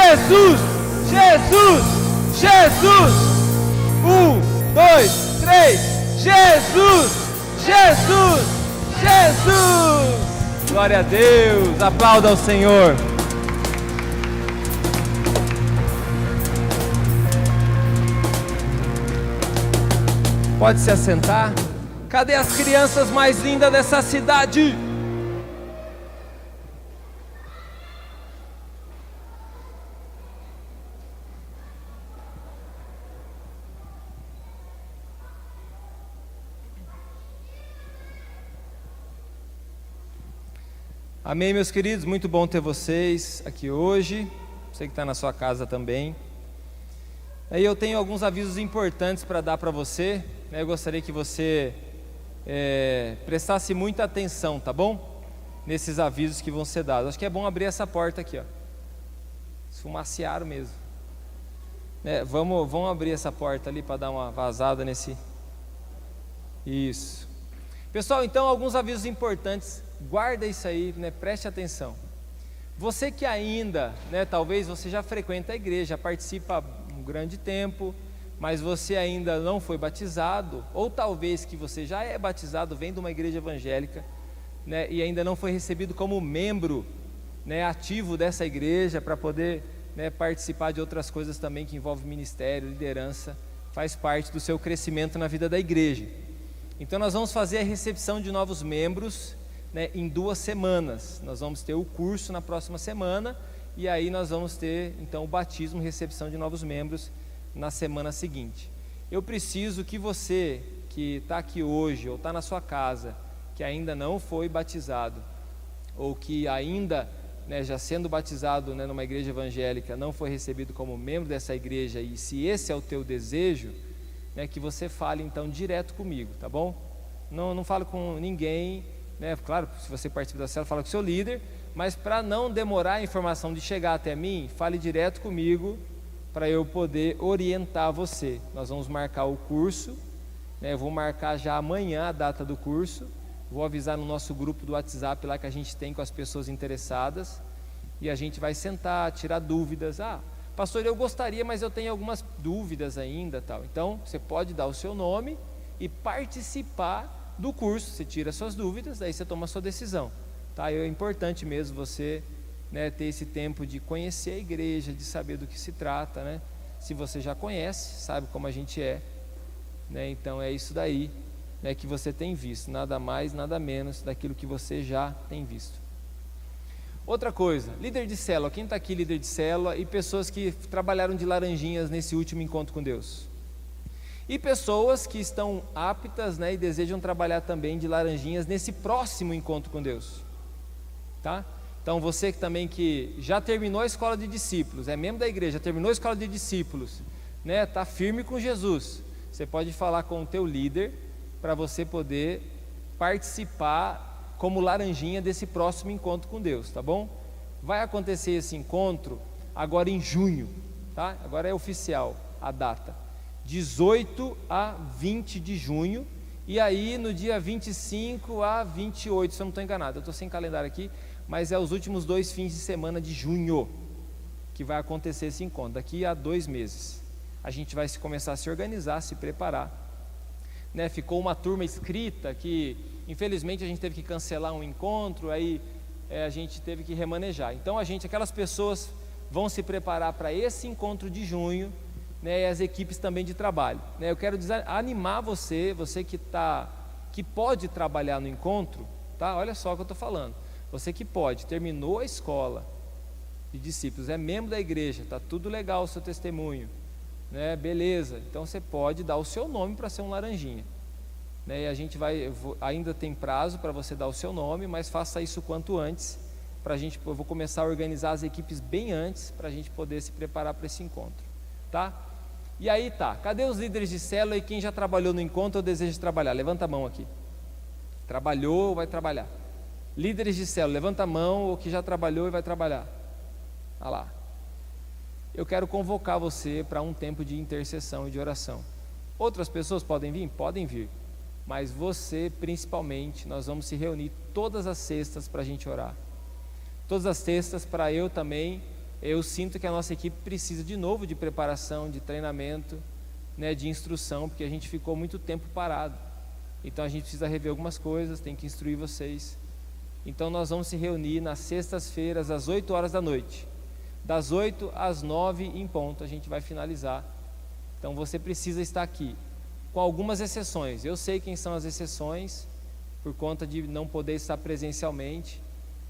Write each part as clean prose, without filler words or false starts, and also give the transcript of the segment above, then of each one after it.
Jesus, Jesus, Jesus. 1, 2, 3. Jesus, Jesus, Jesus. Glória a Deus. Aplauda ao Senhor. Pode se assentar. Cadê as crianças mais lindas dessa cidade? Amém, meus queridos, muito bom ter vocês aqui hoje, você que está na sua casa também. Aí eu tenho alguns avisos importantes para dar para você, né? Eu gostaria que você prestasse muita atenção, tá bom? Nesses avisos que vão ser dados. Acho que é bom abrir essa porta aqui, ó. Esfumaciaram mesmo. Vamos abrir essa porta ali para dar uma vazada nesse... Isso. Pessoal, então alguns avisos importantes. Guarda isso aí, né? Preste atenção. Você que ainda, né, talvez você já frequenta a igreja, participa há um grande tempo, mas você ainda não foi batizado, ou talvez que você já é batizado, vem de uma igreja evangélica, né, e ainda não foi recebido como membro, né, ativo dessa igreja, para poder, né, participar de outras coisas também que envolvem ministério, liderança, faz parte do seu crescimento na vida da igreja. Então nós vamos fazer a recepção de novos membros, né, em 2 semanas. Nós vamos ter o curso na próxima semana, e aí nós vamos ter então o batismo, recepção de novos membros na semana seguinte. Eu preciso que você que está aqui hoje, ou está na sua casa, que ainda não foi batizado, ou que ainda, né, já sendo batizado, né, numa igreja evangélica, não foi recebido como membro dessa igreja, e se esse é o teu desejo, né, que você fale então direto comigo, tá bom? Não fale com ninguém, né? Claro, se você participa da célula, fala com o seu líder, mas para não demorar a informação de chegar até mim, fale direto comigo, para eu poder orientar você. Nós vamos marcar o curso, né? Eu vou marcar já amanhã a data do curso, vou avisar no nosso grupo do WhatsApp lá que a gente tem com as pessoas interessadas, e a gente vai sentar, tirar dúvidas. Pastor, eu gostaria, mas eu tenho algumas dúvidas ainda, tal. Então, você pode dar o seu nome e participar do curso. Você tira suas dúvidas, daí você toma a sua decisão, tá? É importante mesmo você, né, ter esse tempo de conhecer a igreja, de saber do que se trata, né? Se você já conhece, sabe como a gente é, né? Então é isso daí, né, que você tem visto, nada mais, nada menos daquilo que você já tem visto. Outra coisa, líder de célula, quem está aqui líder de célula, e pessoas que trabalharam de laranjinhas nesse último encontro com Deus? E pessoas que estão aptas, né, e desejam trabalhar também de laranjinhas nesse próximo encontro com Deus, tá? Então você que também que já terminou a escola de discípulos, é membro da igreja, terminou a escola de discípulos, né, está firme com Jesus, você pode falar com o teu líder para você poder participar como laranjinha desse próximo encontro com Deus, tá bom? Vai acontecer esse encontro agora em junho, tá? Agora é oficial a data, 18 a 20 de junho, e aí no dia 25 a 28, se eu não estou enganado, eu estou sem calendário aqui, mas é os últimos 2 fins de semana de junho que vai acontecer esse encontro, daqui a 2 meses. A gente vai começar a se organizar, se preparar, né? Ficou uma turma inscrita que infelizmente a gente teve que cancelar um encontro, aí a gente teve que remanejar. Então aquelas pessoas vão se preparar para esse encontro de junho, né, e as equipes também de trabalho, né? Eu quero animar você que pode trabalhar no encontro, tá? Olha só o que eu estou falando, você que pode, terminou a escola de discípulos, é membro da igreja, tá tudo legal o seu testemunho, né? Beleza, então você pode dar o seu nome para ser um laranjinha, né? E a gente ainda tem prazo para você dar o seu nome, mas faça isso quanto antes, eu vou começar a organizar as equipes bem antes, para a gente poder se preparar para esse encontro, tá? E aí tá, cadê os líderes de célula e quem já trabalhou no encontro ou deseja trabalhar? Levanta a mão aqui. Trabalhou ou vai trabalhar? Líderes de célula, levanta a mão, ou que já trabalhou e vai trabalhar. Olha lá. Eu quero convocar você para um tempo de intercessão e de oração. Outras pessoas podem vir? Podem vir. Mas você principalmente, nós vamos se reunir todas as sextas para a gente orar. Todas as sextas para eu também eu sinto que a nossa equipe precisa de novo de preparação, de treinamento, né, de instrução, porque a gente ficou muito tempo parado. Então a gente precisa rever algumas coisas, tem que instruir vocês. Então nós vamos se reunir nas sextas-feiras às 8 horas da noite. Das 8 às 9 em ponto a gente vai finalizar. Então você precisa estar aqui, com algumas exceções. Eu sei quem são as exceções, por conta de não poder estar presencialmente,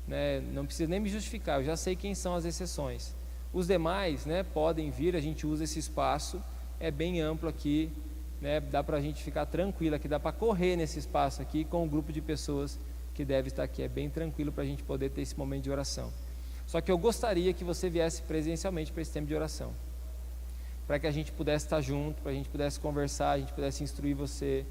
né? Não precisa nem me justificar, eu já sei quem são as exceções. Os demais, né, podem vir, a gente usa esse espaço, é bem amplo aqui, né? Dá para a gente ficar tranquilo aqui, dá para correr nesse espaço aqui com um grupo de pessoas que deve estar aqui, é bem tranquilo para a gente poder ter esse momento de oração. Só que eu gostaria que você viesse presencialmente para esse tempo de oração, para que a gente pudesse estar junto, para a gente pudesse conversar, a gente pudesse instruir você,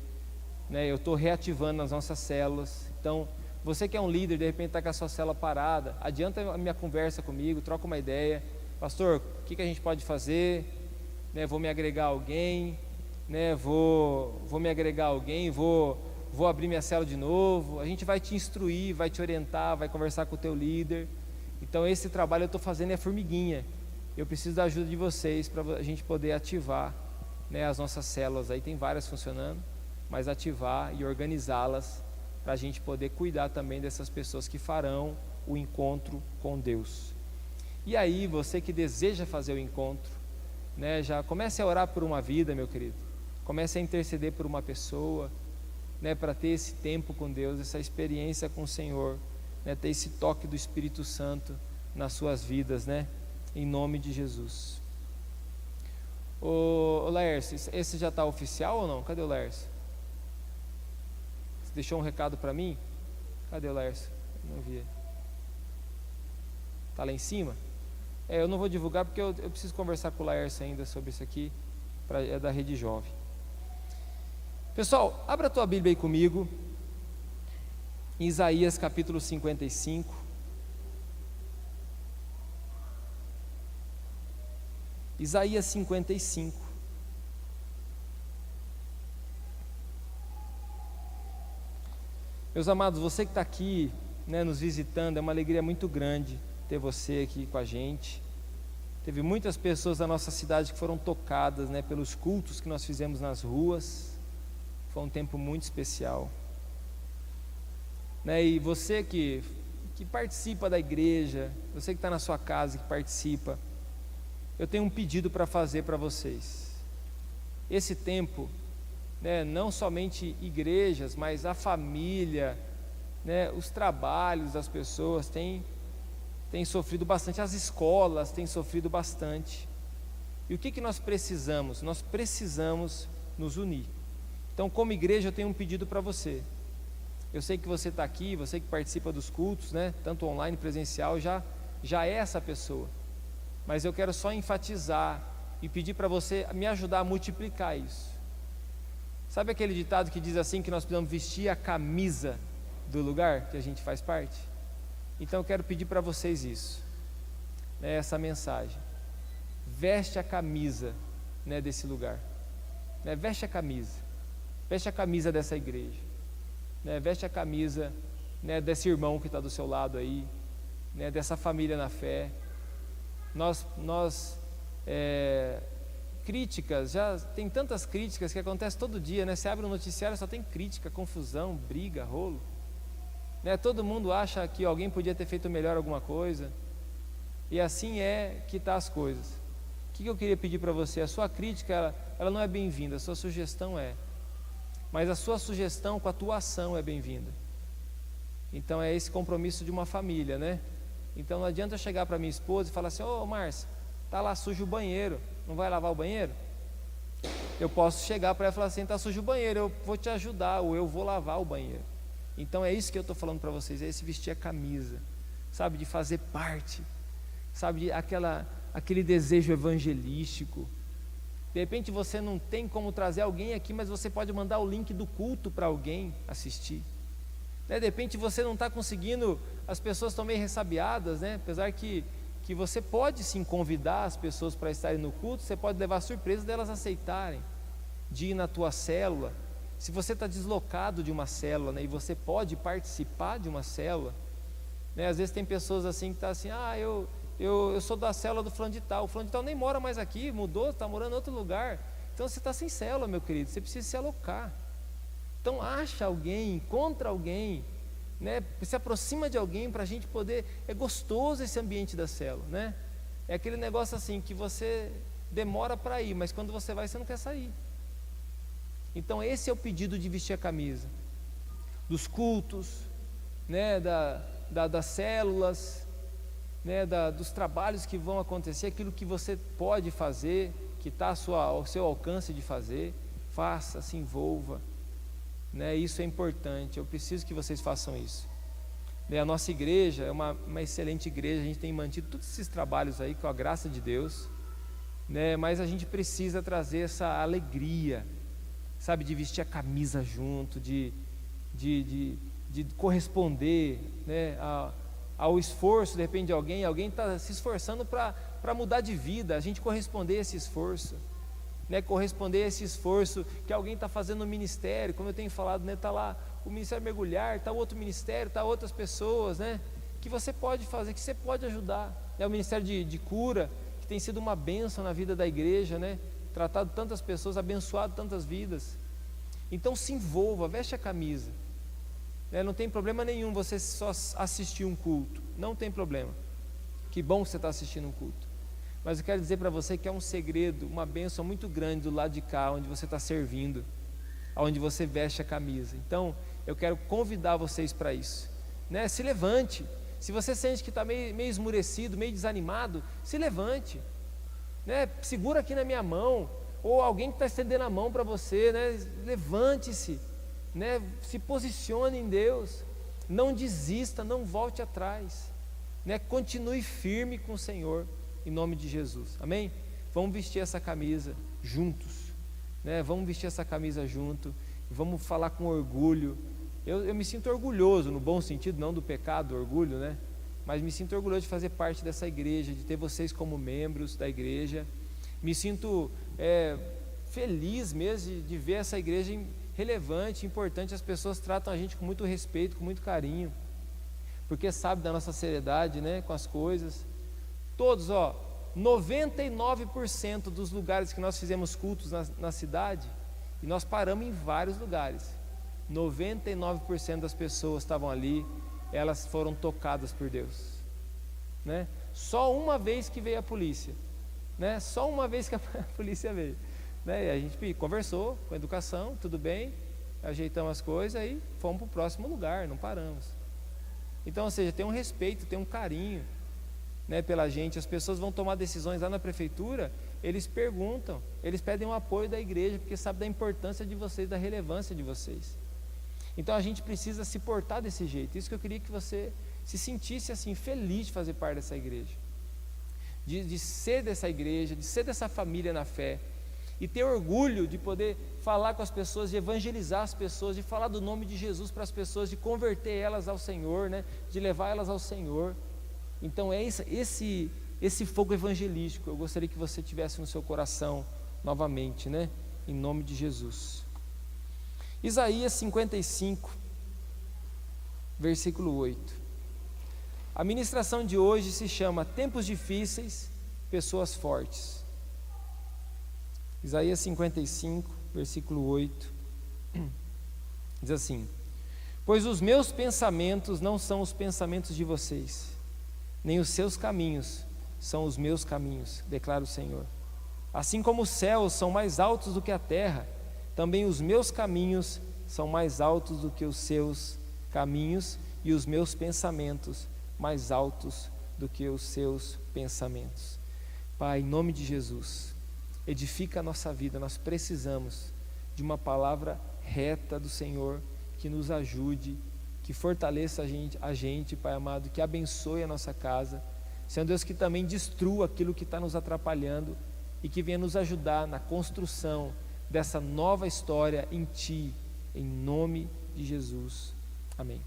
né? Eu estou reativando as nossas células, então você que é um líder, de repente está com a sua célula parada, adianta a minha conversa comigo, troca uma ideia, pastor, o que a gente pode fazer, né? Vou me agregar a alguém, né? Vou me agregar a alguém, vou abrir minha célula de novo, a gente vai te instruir, vai te orientar, vai conversar com o teu líder. Então esse trabalho eu estou fazendo é formiguinha, eu preciso da ajuda de vocês para a gente poder ativar, né, as nossas células, aí tem várias funcionando, mas ativar e organizá-las para a gente poder cuidar também dessas pessoas que farão o encontro com Deus. E aí você que deseja fazer o encontro, né, já comece a orar por uma vida, meu querido, comece a interceder por uma pessoa, né, para ter esse tempo com Deus, essa experiência com o Senhor, né, ter esse toque do Espírito Santo nas suas vidas, né, em nome de Jesus. Ô Laércio, esse já está oficial ou não? Cadê o Laércio? Você deixou um recado para mim? Cadê o Laércio? Não vi. Está lá em cima? Eu não vou divulgar porque eu preciso conversar com o Laércio ainda sobre isso aqui, é da Rede Jovem. Pessoal, abra a tua Bíblia aí comigo, em Isaías capítulo 55. Isaías 55. Meus amados, você que está aqui, né, nos visitando, é uma alegria muito grande ter você aqui com a gente. Teve muitas pessoas da nossa cidade que foram tocadas, né, pelos cultos que nós fizemos nas ruas. Foi um tempo muito especial, né? E você que participa da igreja, você que está na sua casa, que participa, eu tenho um pedido para fazer para vocês. Esse tempo, né, não somente igrejas, mas a família, né, os trabalhos das pessoas têm sofrido bastante, as escolas têm sofrido bastante. E o que nós precisamos? Nós precisamos nos unir. Então, como igreja, eu tenho um pedido para você. Eu sei que você está aqui, você que participa dos cultos, né, tanto online, presencial, já é essa pessoa. Mas eu quero só enfatizar e pedir para você me ajudar a multiplicar isso. Sabe aquele ditado que diz assim, que nós precisamos vestir a camisa do lugar que a gente faz parte? Então eu quero pedir para vocês isso, né, essa mensagem. Veste a camisa, né, desse lugar, né, veste a camisa dessa igreja, né, veste a camisa, né, desse irmão que está do seu lado aí, né, dessa família na fé. Críticas, já tem tantas críticas que acontecem todo dia, né? Você abre um noticiário, só tem crítica, confusão, briga, rolo, né? Todo mundo acha que alguém podia ter feito melhor alguma coisa, e assim é que está as coisas. O que eu queria pedir para você? A sua crítica, ela não é bem-vinda, a sua sugestão é, mas a sua sugestão com a tua ação é bem-vinda. Então é esse compromisso de uma família, né? Então não adianta eu chegar para minha esposa e falar assim: ô Márcia, está lá sujo o banheiro, não vai lavar o banheiro? Eu posso chegar para ela e falar assim: está sujo o banheiro, eu vou te ajudar, ou eu vou lavar o banheiro. Então é isso que eu estou falando para vocês, é esse vestir a camisa, sabe, de fazer parte, sabe, de aquele desejo evangelístico. De repente você não tem como trazer alguém aqui, mas você pode mandar o link do culto para alguém assistir, né? De repente você não está conseguindo, as pessoas estão meio ressabiadas, né? Apesar que você pode sim convidar as pessoas para estarem no culto, você pode levar surpresa delas aceitarem, de ir na tua célula. Se você está deslocado de uma célula, né, e você pode participar de uma célula, né? Às vezes tem pessoas assim que estão assim: eu eu sou da célula do fulano de tal. O fulano de tal nem mora mais aqui, mudou, está morando em outro lugar. Então você está sem célula, meu querido, você precisa se alocar. Então acha alguém, encontra alguém, né? Se aproxima de alguém para a gente poder. É gostoso esse ambiente da célula, né? É aquele negócio assim que você demora para ir, mas quando você vai, você não quer sair. Então esse é o pedido de vestir a camisa, dos cultos, né? Das células, né? Dos trabalhos que vão acontecer, aquilo que você pode fazer, que está ao seu alcance de fazer, faça, se envolva, né? Isso é importante, eu preciso que vocês façam isso, né? A nossa igreja é uma excelente igreja, a gente tem mantido todos esses trabalhos aí com a graça de Deus, né? Mas a gente precisa trazer essa alegria, sabe, de vestir a camisa junto, de corresponder, né, ao esforço de repente de alguém está se esforçando para mudar de vida, a gente corresponder a esse esforço, né, corresponder a esse esforço que alguém está fazendo no ministério, como eu tenho falado, né, está lá o Ministério Mergulhar, está outro ministério, está outras pessoas, né, que você pode fazer, que você pode ajudar, né, o Ministério de Cura, que tem sido uma bênção na vida da igreja, né, tratado tantas pessoas, abençoado tantas vidas. Então se envolva, veste a camisa, né? Não tem problema nenhum você só assistir um culto, não tem problema, que bom que você está assistindo um culto, mas eu quero dizer para você que é um segredo, uma bênção muito grande do lado de cá, onde você está servindo, onde você veste a camisa. Então eu quero convidar vocês para isso, né? Se levante, se você sente que está meio esmurecido, meio desanimado, se levante, né? Segura aqui na minha mão, ou alguém que está estendendo a mão para você, né? Levante-se, né? Se posicione em Deus, não desista, não volte atrás, né? Continue firme com o Senhor, em nome de Jesus, amém? Vamos vestir essa camisa juntos, né? Vamos vestir essa camisa junto, vamos falar com orgulho. Eu me sinto orgulhoso, no bom sentido, não do pecado, do orgulho, né? Mas me sinto orgulhoso de fazer parte dessa igreja, de ter vocês como membros da igreja. Me sinto feliz mesmo de ver essa igreja relevante, importante. As pessoas tratam a gente com muito respeito, com muito carinho, porque sabem da nossa seriedade, né, com as coisas. Todos, 99% dos lugares que nós fizemos cultos na cidade, e nós paramos em vários lugares, 99% das pessoas estavam ali, elas foram tocadas por Deus, né? Só uma vez que veio a polícia, né? Só uma vez que a polícia veio, né? E a gente conversou com a educação, tudo bem, ajeitamos as coisas e fomos para o próximo lugar, não paramos. Então, ou seja, tem um respeito, tem um carinho, né, pela gente. As pessoas vão tomar decisões lá na prefeitura, eles perguntam, eles pedem o apoio da igreja, porque sabem da importância de vocês, da relevância de vocês. Então a gente precisa se portar desse jeito. Isso que eu queria que você se sentisse assim, feliz de fazer parte dessa igreja, de ser dessa igreja, de ser dessa família na fé, e ter orgulho de poder falar com as pessoas, de evangelizar as pessoas, de falar do nome de Jesus para as pessoas, de converter elas ao Senhor, né? De levar elas ao Senhor. Então é esse fogo evangelístico, eu gostaria que você tivesse no seu coração novamente, né? Em nome de Jesus. Isaías 55, versículo 8. A ministração de hoje se chama Tempos Difíceis, Pessoas Fortes. Isaías 55, versículo 8, diz assim: pois os meus pensamentos não são os pensamentos de vocês, nem os seus caminhos são os meus caminhos, declara o Senhor. Assim como os céus são mais altos do que a terra, também os meus caminhos são mais altos do que os seus caminhos, e os meus pensamentos mais altos do que os seus pensamentos. Pai, em nome de Jesus, edifica a nossa vida. Nós precisamos de uma palavra reta do Senhor, que nos ajude, que fortaleça a gente, Pai amado, que abençoe a nossa casa. Senhor Deus, que também destrua aquilo que está nos atrapalhando e que venha nos ajudar na construção dessa nova história em Ti, em nome de Jesus, amém.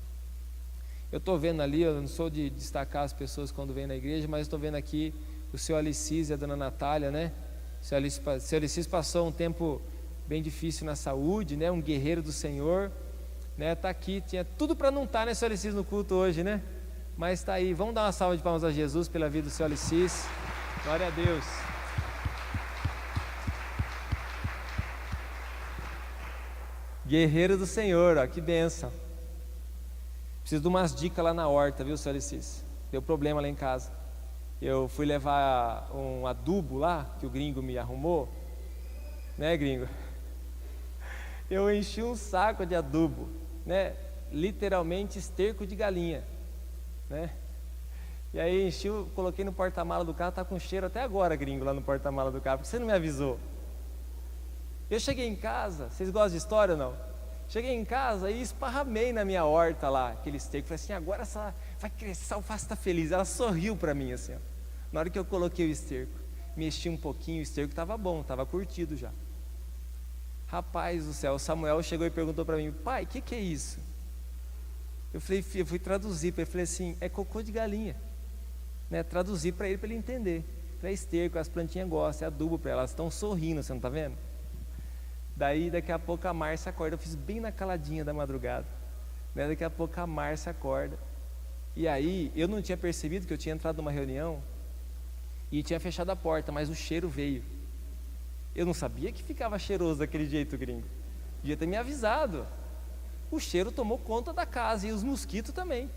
Eu estou vendo ali, eu não sou de destacar as pessoas quando vêm na igreja, mas estou vendo aqui o seu Alicis e a dona Natália, né? O seu Alicis passou um tempo bem difícil na saúde, né? Um guerreiro do Senhor, né? Está aqui, tinha tudo para não estar, né, seu Alicis, no culto hoje, né? mas está aí. Vamos dar uma salva de palmas a Jesus pela vida do seu Alicis. Glória a Deus. Guerreiro do Senhor, ó, que bênção. Preciso de umas dicas lá na horta, viu, seu Alicis? Deu problema lá em casa. Eu fui levar um adubo lá, que o gringo me arrumou, né, gringo? Eu enchi um saco de adubo, né? Literalmente esterco de galinha, né? E aí enchi, coloquei no porta-mala do carro, tá com cheiro até agora, gringo, lá no porta-mala do carro, porque você não me avisou. Eu cheguei em casa, vocês gostam de história ou não? Cheguei em casa e esparramei na minha horta lá, aquele esterco, falei assim, agora essa vai crescer, a alface está feliz. Ela sorriu para mim assim, ó. Na hora que eu coloquei o esterco, mexi um pouquinho, o esterco estava bom, estava curtido já. Rapaz do céu, o Samuel chegou e perguntou para mim, pai, o que é isso? Eu falei, filho, eu fui traduzir para ele, falei assim, é cocô de galinha, né? Traduzir para ele entender. Falei, esterco, as plantinhas gostam, é adubo para elas, estão sorrindo, você não está vendo? Daí daqui a pouco a Márcia acorda, eu fiz bem na caladinha da madrugada, né? Daqui a pouco a Márcia acorda, e aí eu não tinha percebido que eu tinha entrado numa reunião e tinha fechado a porta, mas o cheiro veio. Eu não sabia que ficava cheiroso daquele jeito, gringo. Devia ter me avisado. O cheiro tomou conta da casa e os mosquitos também.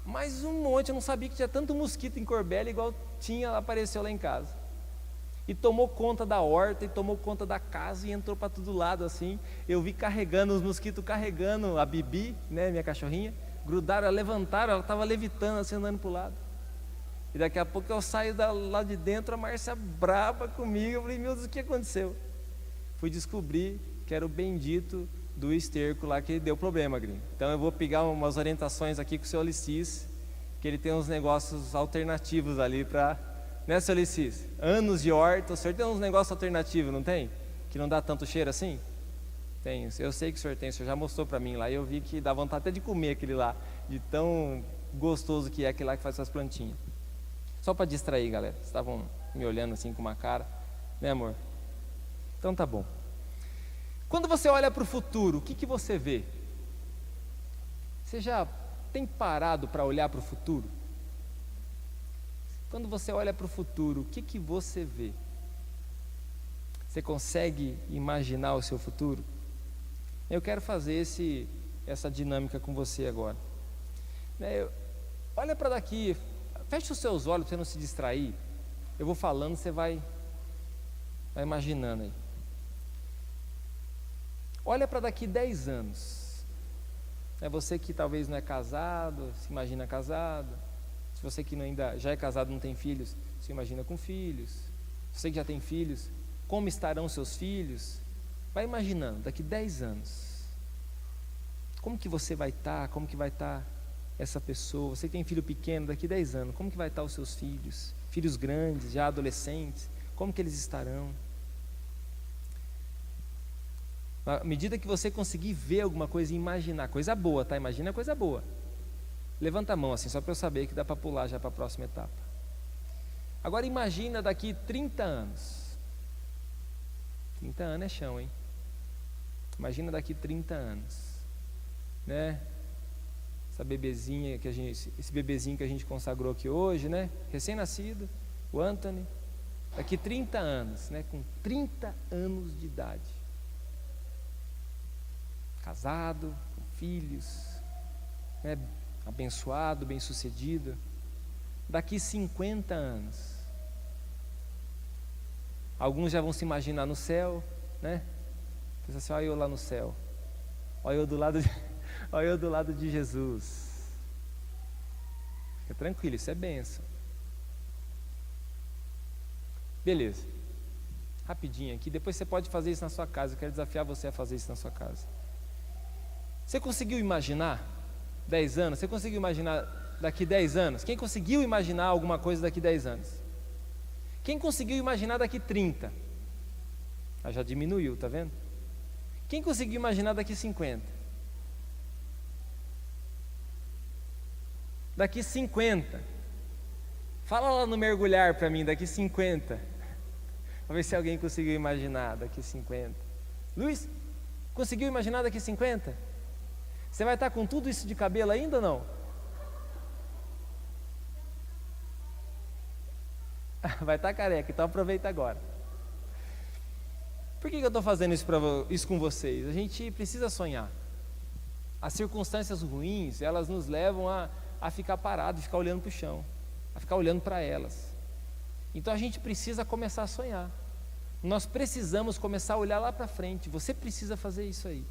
Mas um monte, eu não sabia que tinha tanto mosquito em Corbélia igual apareceu lá em casa. E tomou conta da horta, e tomou conta da casa e entrou para todo lado assim. Eu vi carregando, os mosquitos carregando a Bibi, né, minha cachorrinha. Grudaram, levantaram, ela estava levitando assim, andando para o lado. E daqui a pouco eu saio lá de dentro, a Márcia brava comigo. Eu falei, meu Deus, o que aconteceu? Fui descobrir que era o bendito do esterco lá que deu problema, gringo. Então eu vou pegar umas orientações aqui com o seu Alicis, que ele tem uns negócios alternativos ali para, né, seu Alicis? Anos de horta, o senhor tem uns negócios alternativos, não tem? Que não dá tanto cheiro assim? Tem, eu sei que o senhor tem, o senhor já mostrou para mim lá, e eu vi que dá vontade até de comer aquele lá, de tão gostoso que é aquele lá que faz essas plantinhas. Só para distrair, galera. Vocês estavam me olhando assim com uma cara, né, amor? Então tá bom. Quando você olha para o futuro, o que você vê? Você já tem parado para olhar para o futuro? Quando você olha para o futuro, o que você vê? Você consegue imaginar o seu futuro? Eu quero fazer essa dinâmica com você agora. Olha para daqui. Feche os seus olhos para você não se distrair. Eu vou falando, você vai imaginando aí. Olha para daqui 10 anos. É você que talvez não é casado, se imagina casado. Se você que ainda já é casado, não tem filhos, se imagina com filhos. Você que já tem filhos, como estarão seus filhos? Vai imaginando, daqui 10 anos. Como que você vai estar? Como que vai estar essa pessoa? Você que tem filho pequeno, daqui 10 anos, como que vai estar os seus filhos? Filhos grandes, já adolescentes, como que eles estarão? À medida que você conseguir ver alguma coisa e imaginar, coisa boa, tá? Imagina coisa boa. Levanta a mão assim, só para eu saber que dá para pular já para a próxima etapa. Agora imagina daqui 30 anos. 30 anos é chão, hein? Imagina daqui 30 anos, né? Essa bebezinha esse bebezinho que a gente consagrou aqui hoje, né? Recém-nascido, o Anthony. Daqui 30 anos, né? Com 30 anos de idade. Casado, com filhos, né? Abençoado, bem-sucedido. Daqui 50 anos. Alguns já vão se imaginar no céu, né? Pensa assim, olha eu lá no céu. Olha eu do lado de Jesus. Fica tranquilo, isso é bênção. Beleza. Rapidinho aqui, depois você pode fazer isso na sua casa. Eu quero desafiar você a fazer isso na sua casa. Você conseguiu imaginar 10 anos? Você conseguiu imaginar daqui 10 anos? Quem conseguiu imaginar alguma coisa daqui 10 anos? Quem conseguiu imaginar daqui 30? Já diminuiu, tá vendo? Quem conseguiu imaginar daqui 50? Daqui 50. Fala lá no mergulhar para mim, daqui 50. Vamos ver se alguém conseguiu imaginar daqui 50. Luiz, conseguiu imaginar daqui 50? Você vai estar com tudo isso de cabelo ainda ou não? Vai estar careca, então aproveita agora. Por que eu estou fazendo isso com vocês? A gente precisa sonhar. As circunstâncias ruins, elas nos levam a ficar parado, ficar olhando para o chão, a ficar olhando para elas. Então a gente precisa começar a sonhar. Nós precisamos começar a olhar lá para frente. Você precisa fazer isso aí.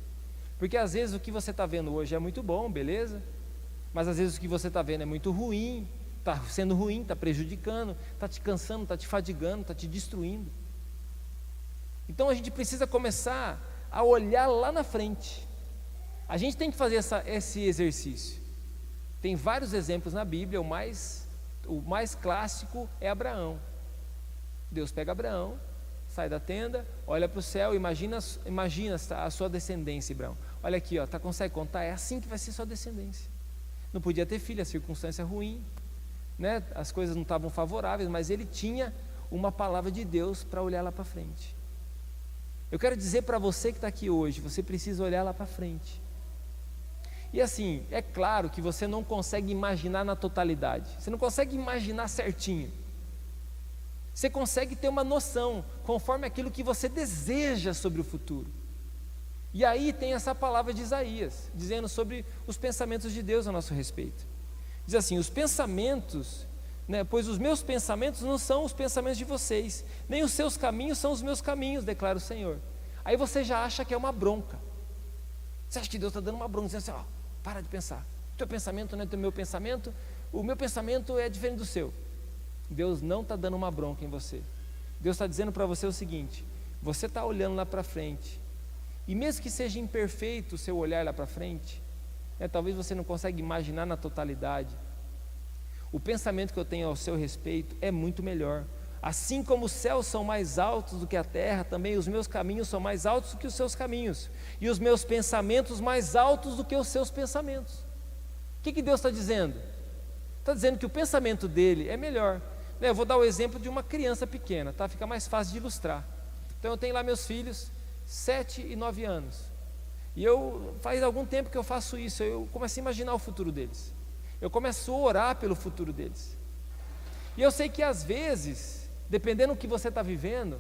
Porque às vezes o que você está vendo hoje é muito bom, beleza? Mas às vezes o que você está vendo é muito ruim, está sendo ruim, está prejudicando, está te cansando, está te fadigando, está te destruindo. Então a gente precisa começar a olhar lá na frente. A gente tem que fazer esse exercício. Tem vários exemplos na Bíblia, o mais clássico é Abraão. Deus pega Abraão, sai da tenda, olha para o céu, imagina a sua descendência, Abraão. Olha aqui, ó, consegue contar? É assim que vai ser sua descendência. Não podia ter filho, a circunstância ruim, né? As coisas não estavam favoráveis, mas ele tinha uma palavra de Deus para olhar lá para frente. Eu quero dizer para você que está aqui hoje, você precisa olhar lá para frente. E assim, é claro que você não consegue imaginar na totalidade, você não consegue imaginar certinho. Você consegue ter uma noção, conforme aquilo que você deseja sobre o futuro. E aí tem essa palavra de Isaías, dizendo sobre os pensamentos de Deus a nosso respeito. Diz assim, os pensamentos, né, pois os meus pensamentos não são os pensamentos de vocês, nem os seus caminhos são os meus caminhos, declara o Senhor. Aí você já acha que é uma bronca. Você acha que Deus está dando uma bronca, dizendo assim, ó, para de pensar. O teu pensamento não é o meu pensamento, o meu pensamento é diferente do seu. Deus não está dando uma bronca em você. Deus está dizendo para você o seguinte, você está olhando lá para frente, e mesmo que seja imperfeito o seu olhar lá para frente, talvez você não consiga imaginar na totalidade, o pensamento que eu tenho ao seu respeito é muito melhor. Assim como os céus são mais altos do que a terra, também os meus caminhos são mais altos do que os seus caminhos, e os meus pensamentos mais altos do que os seus pensamentos. O que Deus está dizendo? Está dizendo que o pensamento dele é melhor. Eu vou dar o exemplo de uma criança pequena, tá? Fica mais fácil de ilustrar. Então eu tenho lá meus filhos, 7 e 9 anos, e faz algum tempo que eu faço isso, eu começo a imaginar o futuro deles, eu começo a orar pelo futuro deles, e eu sei que às vezes, dependendo do que você está vivendo,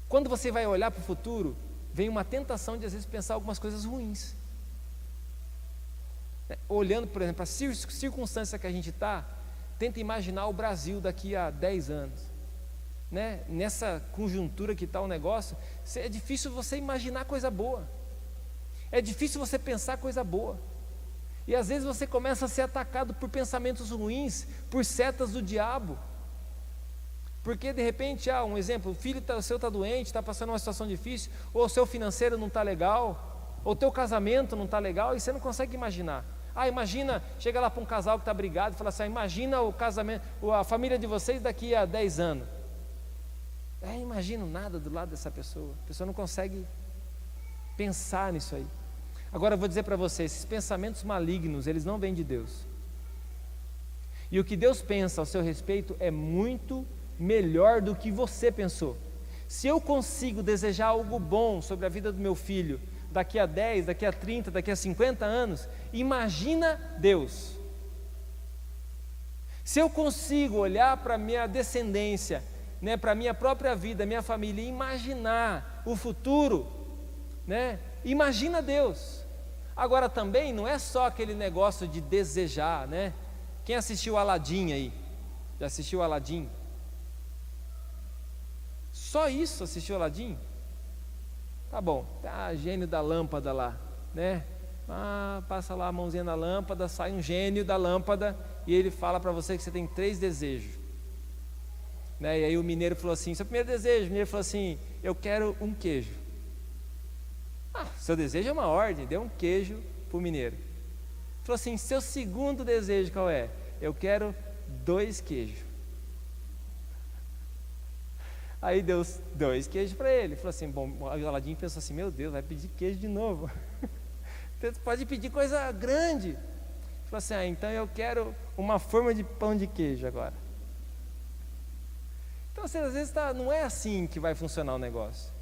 quando você vai olhar para o futuro, vem uma tentação de às vezes pensar algumas coisas ruins, olhando por exemplo, a circunstância que a gente está, tenta imaginar o Brasil daqui a 10 anos, né? Nessa conjuntura que está o negócio, é difícil você imaginar coisa boa, é difícil você pensar coisa boa, e às vezes você começa a ser atacado por pensamentos ruins, por setas do diabo, porque de repente, um exemplo, o filho seu está doente, está passando uma situação difícil, ou o seu financeiro não está legal, ou o teu casamento não está legal, e você não consegue imaginar. Imagina, chega lá para um casal que está brigado e fala assim, imagina o casamento, a família de vocês daqui a 10 anos. Imagino nada do lado dessa pessoa, a pessoa não consegue pensar nisso aí. Agora eu vou dizer para você, esses pensamentos malignos, eles não vêm de Deus. E o que Deus pensa ao seu respeito é muito melhor do que você pensou. Se eu consigo desejar algo bom sobre a vida do meu filho, daqui a 10, daqui a 30, daqui a 50 anos, imagina Deus. Se eu consigo olhar para a minha descendência, né, para a minha própria vida, minha família, e imaginar o futuro, né, imagina Deus. Agora também não é só aquele negócio de desejar, né? Quem assistiu Aladim aí? Já assistiu Aladim? Só isso assistiu Aladim? Tá bom, gênio da lâmpada lá, né? Passa lá a mãozinha na lâmpada, sai um gênio da lâmpada e ele fala para você que você tem 3 desejos, né? E aí o mineiro falou assim, seu primeiro desejo, o mineiro falou assim, eu quero um queijo. Seu desejo é uma ordem, deu um queijo para o mineiro. Falou assim, seu segundo desejo qual é? Eu quero 2 queijos. Aí deu 2 queijos para ele. Falou assim, bom, o Aladim pensou assim, meu Deus, vai pedir queijo de novo. Pode pedir coisa grande. Falou assim, então eu quero uma forma de pão de queijo agora. Então, às vezes não é assim que vai funcionar o negócio.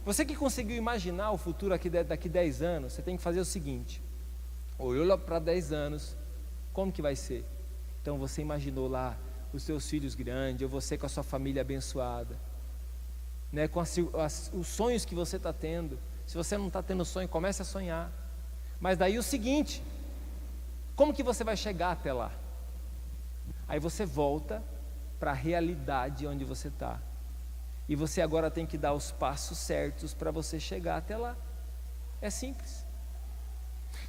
Você que conseguiu imaginar o futuro daqui 10 anos, você tem que fazer o seguinte, olhou para 10 anos, como que vai ser? Então você imaginou lá os teus filhos grandes, ou você com a sua família abençoada, né? Com os sonhos que você está tendo. Se você não está tendo sonho, comece a sonhar. Mas daí o seguinte, como que você vai chegar até lá? Aí você volta para a realidade onde você está, e você agora tem que dar os passos certos para você chegar até lá. É simples.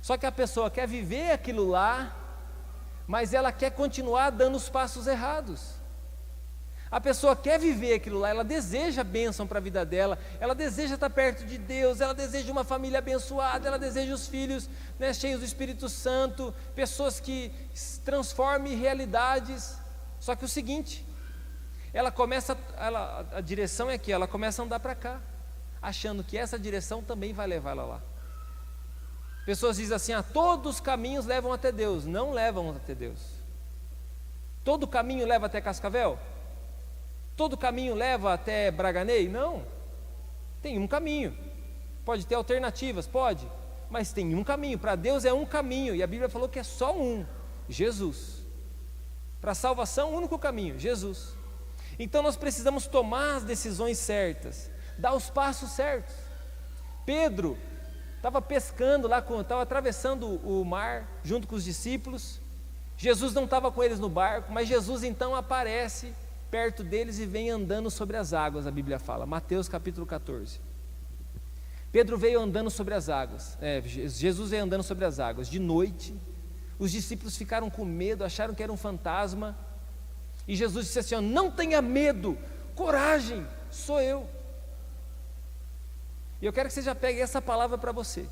Só que a pessoa quer viver aquilo lá, mas ela quer continuar dando os passos errados. A pessoa quer viver aquilo lá, ela deseja bênção para a vida dela, ela deseja estar perto de Deus, ela deseja uma família abençoada, ela deseja os filhos, né, cheios do Espírito Santo, pessoas que transformem realidades. Só que o seguinte, a direção é aqui, ela começa a andar para cá, achando que essa direção também vai levar ela lá. Pessoas dizem assim, todos os caminhos levam até Deus. Não levam até Deus. Todo caminho leva até Cascavel? Todo caminho leva até Braganey? Não. Tem um caminho. Pode ter alternativas? Pode. Mas tem um caminho. Para Deus é um caminho. E a Bíblia falou que é só um: Jesus. Para a salvação, o único caminho: Jesus. Então nós precisamos tomar as decisões certas, dar os passos certos. Pedro estava pescando lá, estava atravessando o mar junto com os discípulos. Jesus não estava com eles no barco, mas Jesus então aparece perto deles e vem andando sobre as águas, a Bíblia fala, Mateus capítulo 14. Pedro veio andando sobre as águas, Jesus veio andando sobre as águas, de noite. Os discípulos ficaram com medo, acharam que era um fantasma, e Jesus disse assim, não tenha medo, coragem, sou eu. E eu quero que você já pegue essa palavra para você.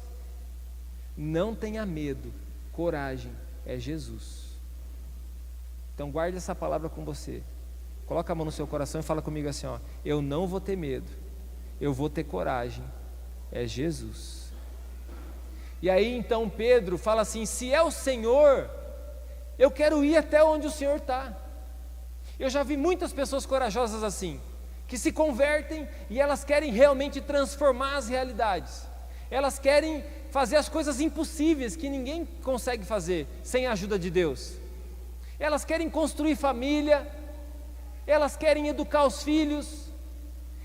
Não tenha medo, coragem, é Jesus. Então guarde essa palavra com você. Coloca a mão no seu coração e fala comigo assim, eu não vou ter medo, eu vou ter coragem, é Jesus. E aí então Pedro fala assim, se é o Senhor, eu quero ir até onde o Senhor está. Eu já vi muitas pessoas corajosas assim, que se convertem e elas querem realmente transformar as realidades. Elas querem fazer as coisas impossíveis que ninguém consegue fazer sem a ajuda de Deus. Elas querem construir família, elas querem educar os filhos,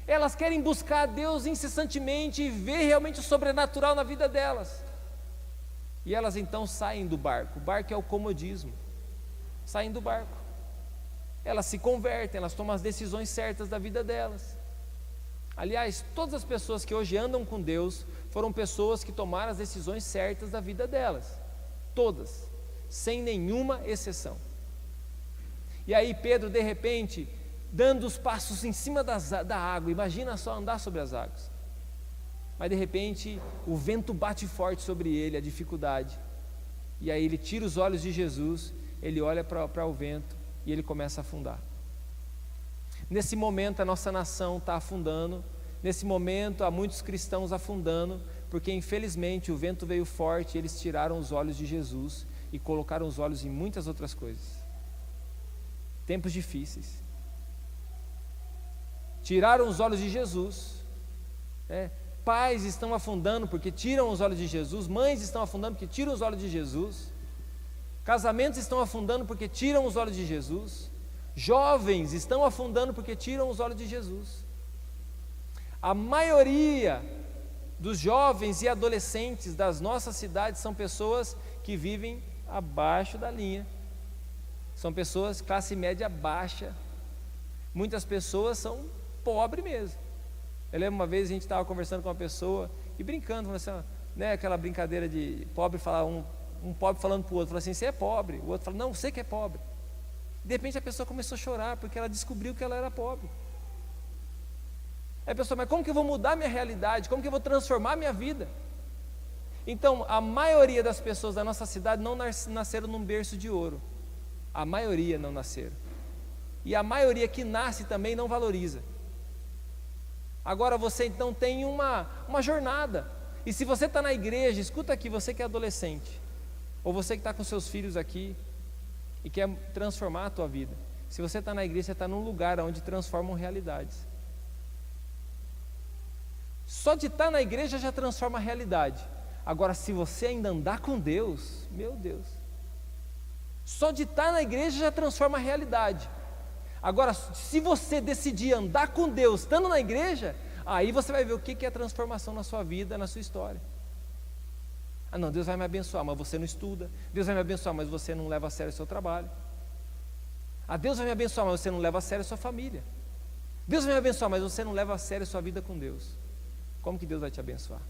elas querem buscar a Deus incessantemente e ver realmente o sobrenatural na vida delas. E elas então saem do barco. O barco é o comodismo. Saem do barco. Elas se convertem, elas tomam as decisões certas da vida delas. Aliás, todas as pessoas que hoje andam com Deus foram pessoas que tomaram as decisões certas da vida delas. Todas, sem nenhuma exceção. E aí Pedro, de repente, dando os passos em cima da água, imagina só andar sobre as águas. Mas de repente, o vento bate forte sobre ele, a dificuldade. E aí ele tira os olhos de Jesus, ele olha para o vento e ele começa a afundar. Nesse momento a nossa nação está afundando, nesse momento há muitos cristãos afundando, porque infelizmente o vento veio forte e eles tiraram os olhos de Jesus e colocaram os olhos em muitas outras coisas. Tempos difíceis. Tiraram os olhos de Jesus. Pais estão afundando porque tiram os olhos de Jesus, mães estão afundando porque tiram os olhos de Jesus, casamentos estão afundando porque tiram os olhos de Jesus, jovens estão afundando porque tiram os olhos de Jesus. A maioria dos jovens e adolescentes das nossas cidades são pessoas que vivem abaixo da linha, são pessoas classe média baixa, muitas pessoas são pobres mesmo. Eu lembro uma vez a gente estava conversando com uma pessoa e brincando, assim, aquela brincadeira de pobre falar, um pobre falando para o outro, falou assim, você é pobre, o outro fala, não, você que é pobre. De repente a pessoa começou a chorar porque ela descobriu que ela era pobre. Aí a pessoa, mas como que eu vou mudar minha realidade? Como que eu vou transformar minha vida? Então a maioria das pessoas da nossa cidade não nasceram num berço de ouro. A maioria não nasceram. E a maioria que nasce também não valoriza. Agora você então tem uma jornada. E se você está na igreja, escuta aqui, você que é adolescente, ou você que está com seus filhos aqui e quer transformar a tua vida. Se você está na igreja, você está num lugar onde transformam realidades. Só de estar na igreja já transforma a realidade. Agora, se você ainda andar com Deus, meu Deus, só de estar na igreja já transforma a realidade. Agora, se você decidir andar com Deus, estando na igreja, aí você vai ver o que é transformação na sua vida, na sua história. Ah não, Deus vai me abençoar, mas você não estuda. Deus vai me abençoar, mas você não leva a sério o seu trabalho. Ah, Deus vai me abençoar, mas você não leva a sério a sua família. Deus vai me abençoar, mas você não leva a sério a sua vida com Deus. Como que Deus vai te abençoar?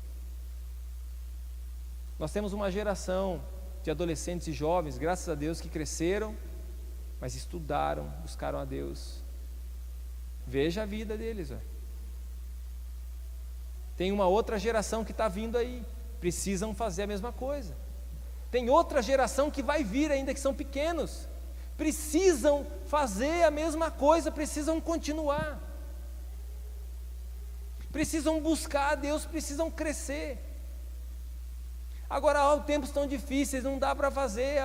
Nós temos uma geração de adolescentes e jovens, graças a Deus, que cresceram, mas estudaram, buscaram a Deus. Veja a vida deles. Tem uma outra geração que está vindo aí, precisam fazer a mesma coisa. Tem outra geração que vai vir ainda, que são pequenos, precisam fazer a mesma coisa, precisam continuar, precisam buscar a Deus, precisam crescer. Agora, tempos tão difíceis, não dá para fazer,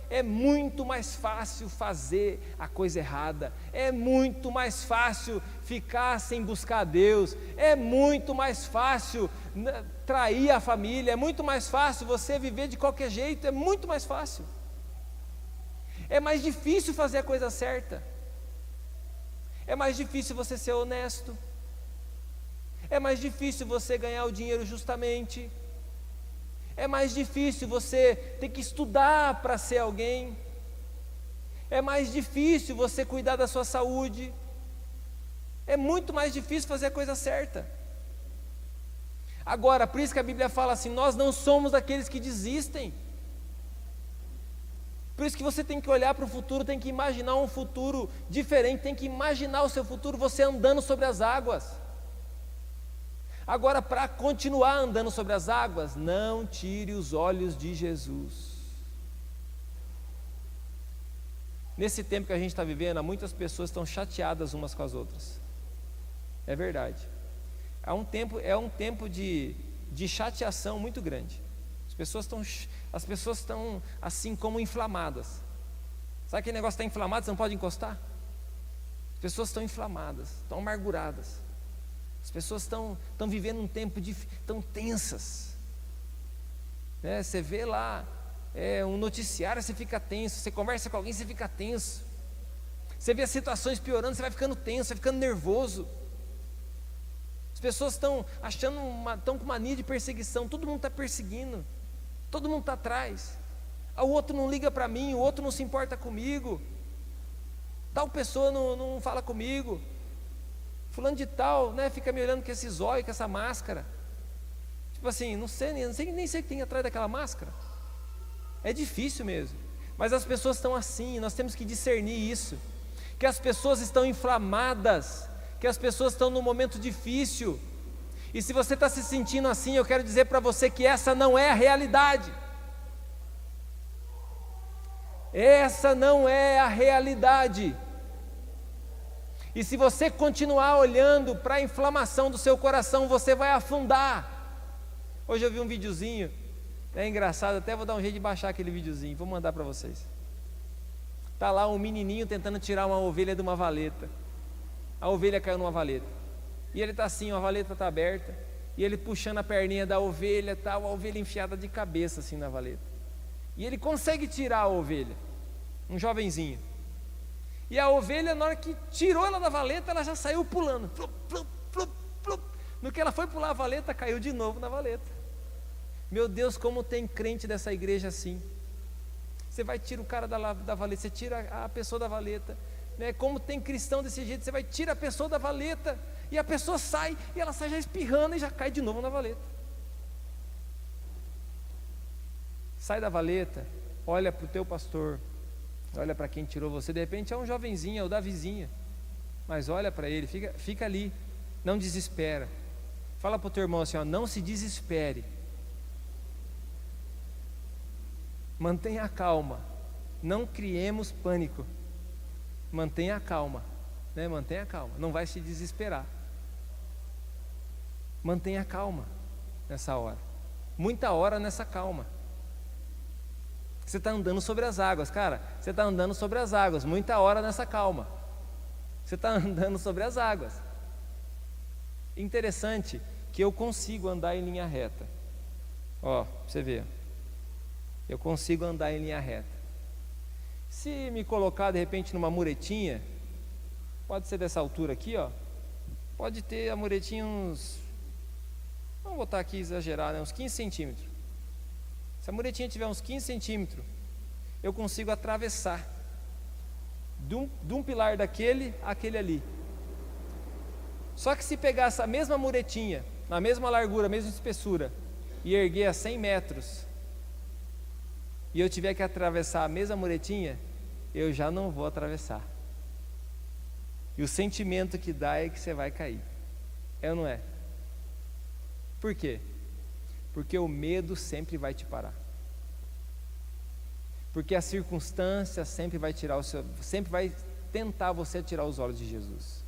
é muito mais fácil fazer a coisa errada, é muito mais fácil ficar sem buscar a Deus, é muito mais fácil trair a família, é muito mais fácil você viver de qualquer jeito, é muito mais fácil. É mais difícil fazer a coisa certa, é mais difícil você ser honesto, é mais difícil você ganhar o dinheiro justamente, é mais difícil você ter que estudar para ser alguém, é mais difícil você cuidar da sua saúde, é muito mais difícil fazer a coisa certa. Agora, por isso que a Bíblia fala assim, nós não somos daqueles que desistem. Por isso que você tem que olhar para o futuro, tem que imaginar um futuro diferente, tem que imaginar o seu futuro, você andando sobre as águas. Agora, para continuar andando sobre as águas, não tire os olhos de Jesus. Nesse tempo que a gente está vivendo, muitas pessoas estão chateadas umas com as outras. É verdade. É um tempo de chateação muito grande. As pessoas estão assim como inflamadas. Sabe aquele negócio que está inflamado, você não pode encostar? As pessoas estão inflamadas, estão amarguradas. As pessoas estão vivendo um tempo tão tensas, né? Você vê lá um noticiário, você fica tenso. Você conversa com alguém, você fica tenso. Você vê as situações piorando, você vai ficando tenso, vai ficando nervoso. As pessoas estão estão com mania de perseguição. Todo mundo está perseguindo, todo mundo está atrás. O outro não liga para mim, o outro não se importa comigo, tal pessoa não fala comigo. Fulano de tal, né, fica me olhando com esse zóio, com essa máscara. Tipo assim, nem sei o que tem atrás daquela máscara. É difícil mesmo. Mas as pessoas estão assim, nós temos que discernir isso. Que as pessoas estão inflamadas, que as pessoas estão num momento difícil. E se você está se sentindo assim, eu quero dizer para você que essa não é a realidade. Essa não é a realidade. E se você continuar olhando para a inflamação do seu coração, você vai afundar. Hoje eu vi um videozinho, é engraçado, até vou dar um jeito de baixar aquele videozinho, vou mandar para vocês. Está lá um menininho tentando tirar uma ovelha de uma valeta. A ovelha caiu numa valeta. E ele está assim, a valeta está aberta, e ele puxando a perninha da ovelha, a ovelha enfiada de cabeça assim na valeta. E ele consegue tirar a ovelha, um jovenzinho. E a ovelha, na hora que tirou ela da valeta, ela já saiu pulando. Plup, plup, plup, plup. No que ela foi pular a valeta, caiu de novo na valeta. Meu Deus, como tem crente dessa igreja assim. Você vai tirar o cara da valeta, você tira a pessoa da valeta, né? Como tem cristão desse jeito, você vai tirar a pessoa da valeta, e a pessoa sai, e ela sai já espirrando e já cai de novo na valeta. Sai da valeta, olha para o teu pastor, olha para quem tirou você. De repente é um jovenzinho, é o da vizinha, mas olha para ele, fica ali, não desespera. Fala para o teu irmão assim, não se desespere, mantenha a calma, não criemos pânico, mantenha a calma, né? Mantenha a calma, não vai se desesperar, mantenha a calma nessa hora, muita hora nessa calma. Você está andando sobre as águas, cara, você está andando sobre as águas, muita hora nessa calma, você está andando sobre as águas. Interessante que eu consigo andar em linha reta, ó, pra você ver, eu consigo andar em linha reta. Se me colocar de repente numa muretinha, pode ser dessa altura aqui, ó. Pode ter a muretinha uns, vamos botar aqui exagerar, né? Uns 15 centímetros. Se a muretinha tiver uns 15 centímetros, eu consigo atravessar de um pilar daquele àquele ali. Só que se pegar essa mesma muretinha, na mesma largura, mesma espessura, e erguer a 100 metros, e eu tiver que atravessar a mesma muretinha, eu já não vou atravessar. E o sentimento que dá é que você vai cair. É ou não é? Por quê? Porque o medo sempre vai te parar. Porque a circunstância sempre vai tentar você tirar os olhos de Jesus.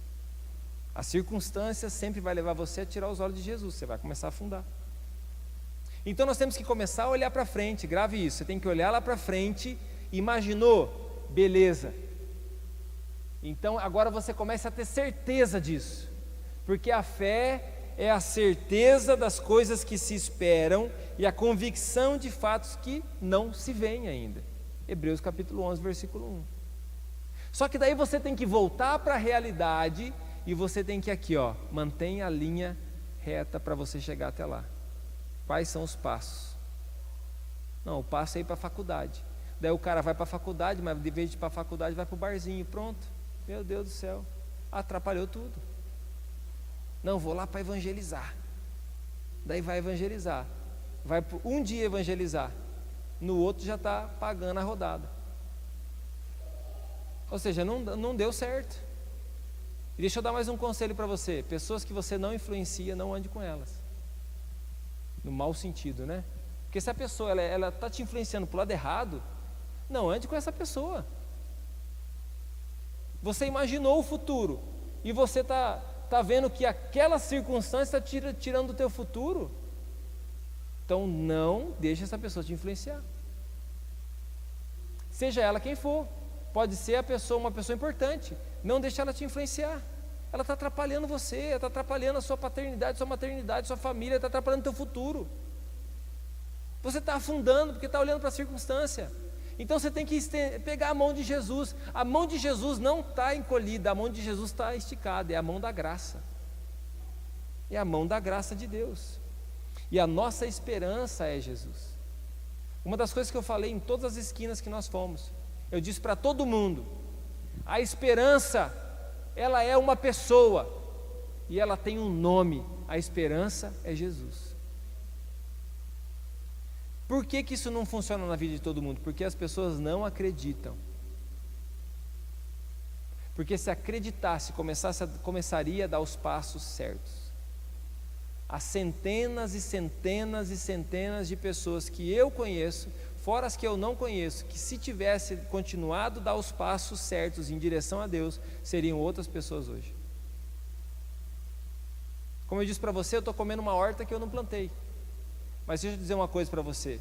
A circunstância sempre vai levar você a tirar os olhos de Jesus. Você vai começar a afundar. Então nós temos que começar a olhar para frente. Grave isso. Você tem que olhar lá para frente. Imaginou? Beleza. Então agora você começa a ter certeza disso. Porque a fé é a certeza das coisas que se esperam e a convicção de fatos que não se veem ainda. Hebreus capítulo 11, versículo 1. Só que daí você tem que voltar para a realidade e você tem que aqui, ó, mantenha a linha reta para você chegar até lá. Quais são os passos? Não, o passo é ir para a faculdade. Daí o cara vai para a faculdade, mas de vez de ir para a faculdade vai para o barzinho, pronto. Meu Deus do céu, atrapalhou tudo. Não, vou lá para evangelizar. Daí vai evangelizar. Vai por um dia evangelizar. No outro já está pagando a rodada. Ou seja, não deu certo. E deixa eu dar mais um conselho para você. Pessoas que você não influencia, não ande com elas. No mau sentido, né? Porque se a pessoa ela está te influenciando para o lado errado, não ande com essa pessoa. Você imaginou o futuro e você está vendo que aquela circunstância está tirando o teu futuro. Então não deixe essa pessoa te influenciar. Seja ela quem for. Pode ser uma pessoa importante. Não deixe ela te influenciar. Ela está atrapalhando você, ela está atrapalhando a sua paternidade, sua maternidade, sua família, está atrapalhando o teu futuro. Você está afundando porque está olhando para a circunstância. Então você tem que pegar a mão de Jesus. A mão de Jesus não está encolhida, a mão de Jesus está esticada, é a mão da graça. É a mão da graça de Deus. E a nossa esperança é Jesus. Uma das coisas que eu falei em todas as esquinas que nós fomos, eu disse para todo mundo, a esperança, ela é uma pessoa, e ela tem um nome, a esperança é Jesus. Por que isso não funciona na vida de todo mundo? Porque as pessoas não acreditam. Porque se acreditasse, começaria a dar os passos certos. Há centenas e centenas e centenas de pessoas que eu conheço, fora as que eu não conheço, que se tivesse continuado a dar os passos certos em direção a Deus, seriam outras pessoas hoje. Como eu disse para você, eu estou comendo uma horta que eu não plantei. Mas deixa eu dizer uma coisa para você,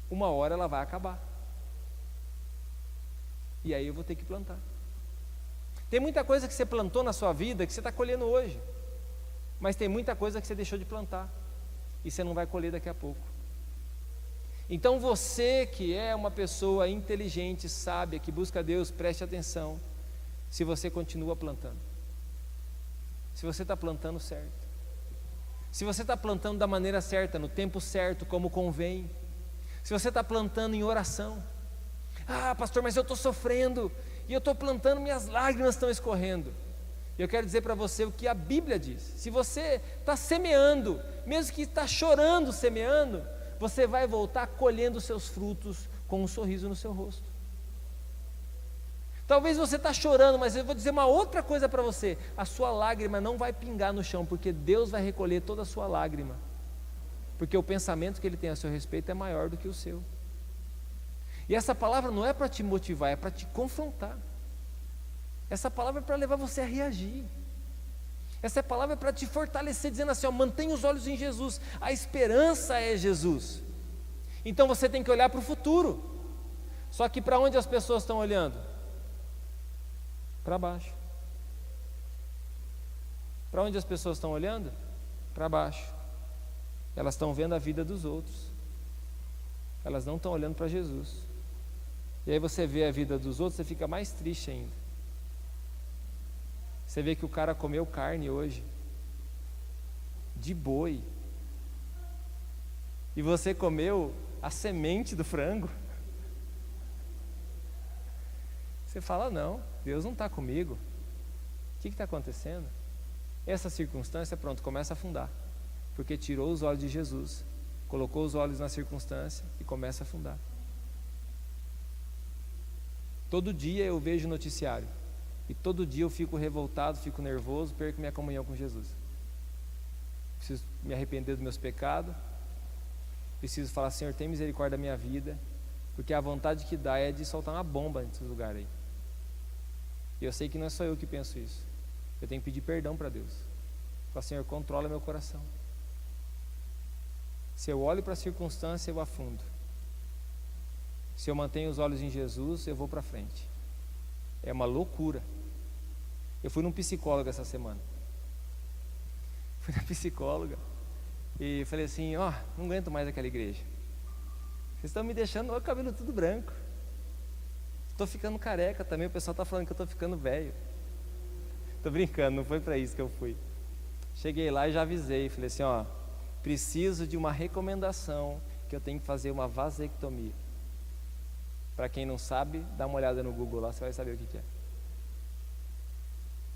uma hora ela vai acabar. E aí eu vou ter que plantar. Tem muita coisa que você plantou na sua vida que você está colhendo hoje. Mas tem muita coisa que você deixou de plantar. E você não vai colher daqui a pouco. Então você que é uma pessoa inteligente, sábia, que busca Deus, preste atenção. Se você continua plantando. Se você está plantando certo. Se você está plantando da maneira certa, no tempo certo, como convém. Se você está plantando em oração. Ah, pastor, mas eu estou sofrendo. E eu estou plantando, minhas lágrimas estão escorrendo. Eu quero dizer para você o que a Bíblia diz. Se você está semeando, mesmo que está chorando semeando, você vai voltar colhendo os seus frutos com um sorriso no seu rosto. Talvez você está chorando, mas eu vou dizer uma outra coisa para você. A sua lágrima não vai pingar no chão, porque Deus vai recolher toda a sua lágrima. Porque o pensamento que Ele tem a seu respeito é maior do que o seu. E essa palavra não é para te motivar, é para te confrontar. Essa palavra é para levar você a reagir. Essa palavra é para te fortalecer, dizendo assim, ó, mantenha os olhos em Jesus. A esperança é Jesus. Então você tem que olhar para o futuro. Só que para onde as pessoas estão olhando? Para baixo. Para onde as pessoas estão olhando? Para baixo. Elas estão vendo a vida dos outros. Elas não estão olhando para Jesus. E aí você vê a vida dos outros, você fica mais triste ainda. Você vê que o cara comeu carne hoje, de boi, e você comeu a semente do frango. Você fala, não, Deus não está comigo. O que está acontecendo? Essa circunstância, pronto, começa a afundar, porque tirou os olhos de Jesus, colocou os olhos na circunstância e começa a afundar. Todo dia eu vejo o noticiário, e todo dia eu fico revoltado, fico nervoso, perco minha comunhão com Jesus. Preciso me arrepender dos meus pecados, preciso falar, Senhor, tem misericórdia da minha vida, porque a vontade que dá é de soltar uma bomba nesse lugar aí. E eu sei que não é só eu que penso isso. Eu tenho que pedir perdão para Deus. Falar, Senhor, controla meu coração. Se eu olho para a circunstância, eu afundo. Se eu mantenho os olhos em Jesus, eu vou para frente. É uma loucura. Eu fui num psicólogo essa semana. Fui na psicóloga e falei assim, não aguento mais aquela igreja. Vocês estão me deixando o cabelo tudo branco. Estou ficando careca também, o pessoal está falando que eu estou ficando velho. Estou brincando, não foi para isso que eu fui. Cheguei lá e já avisei, falei assim, preciso de uma recomendação, que eu tenho que fazer uma vasectomia. Para quem não sabe, dá uma olhada no Google lá, você vai saber o que é.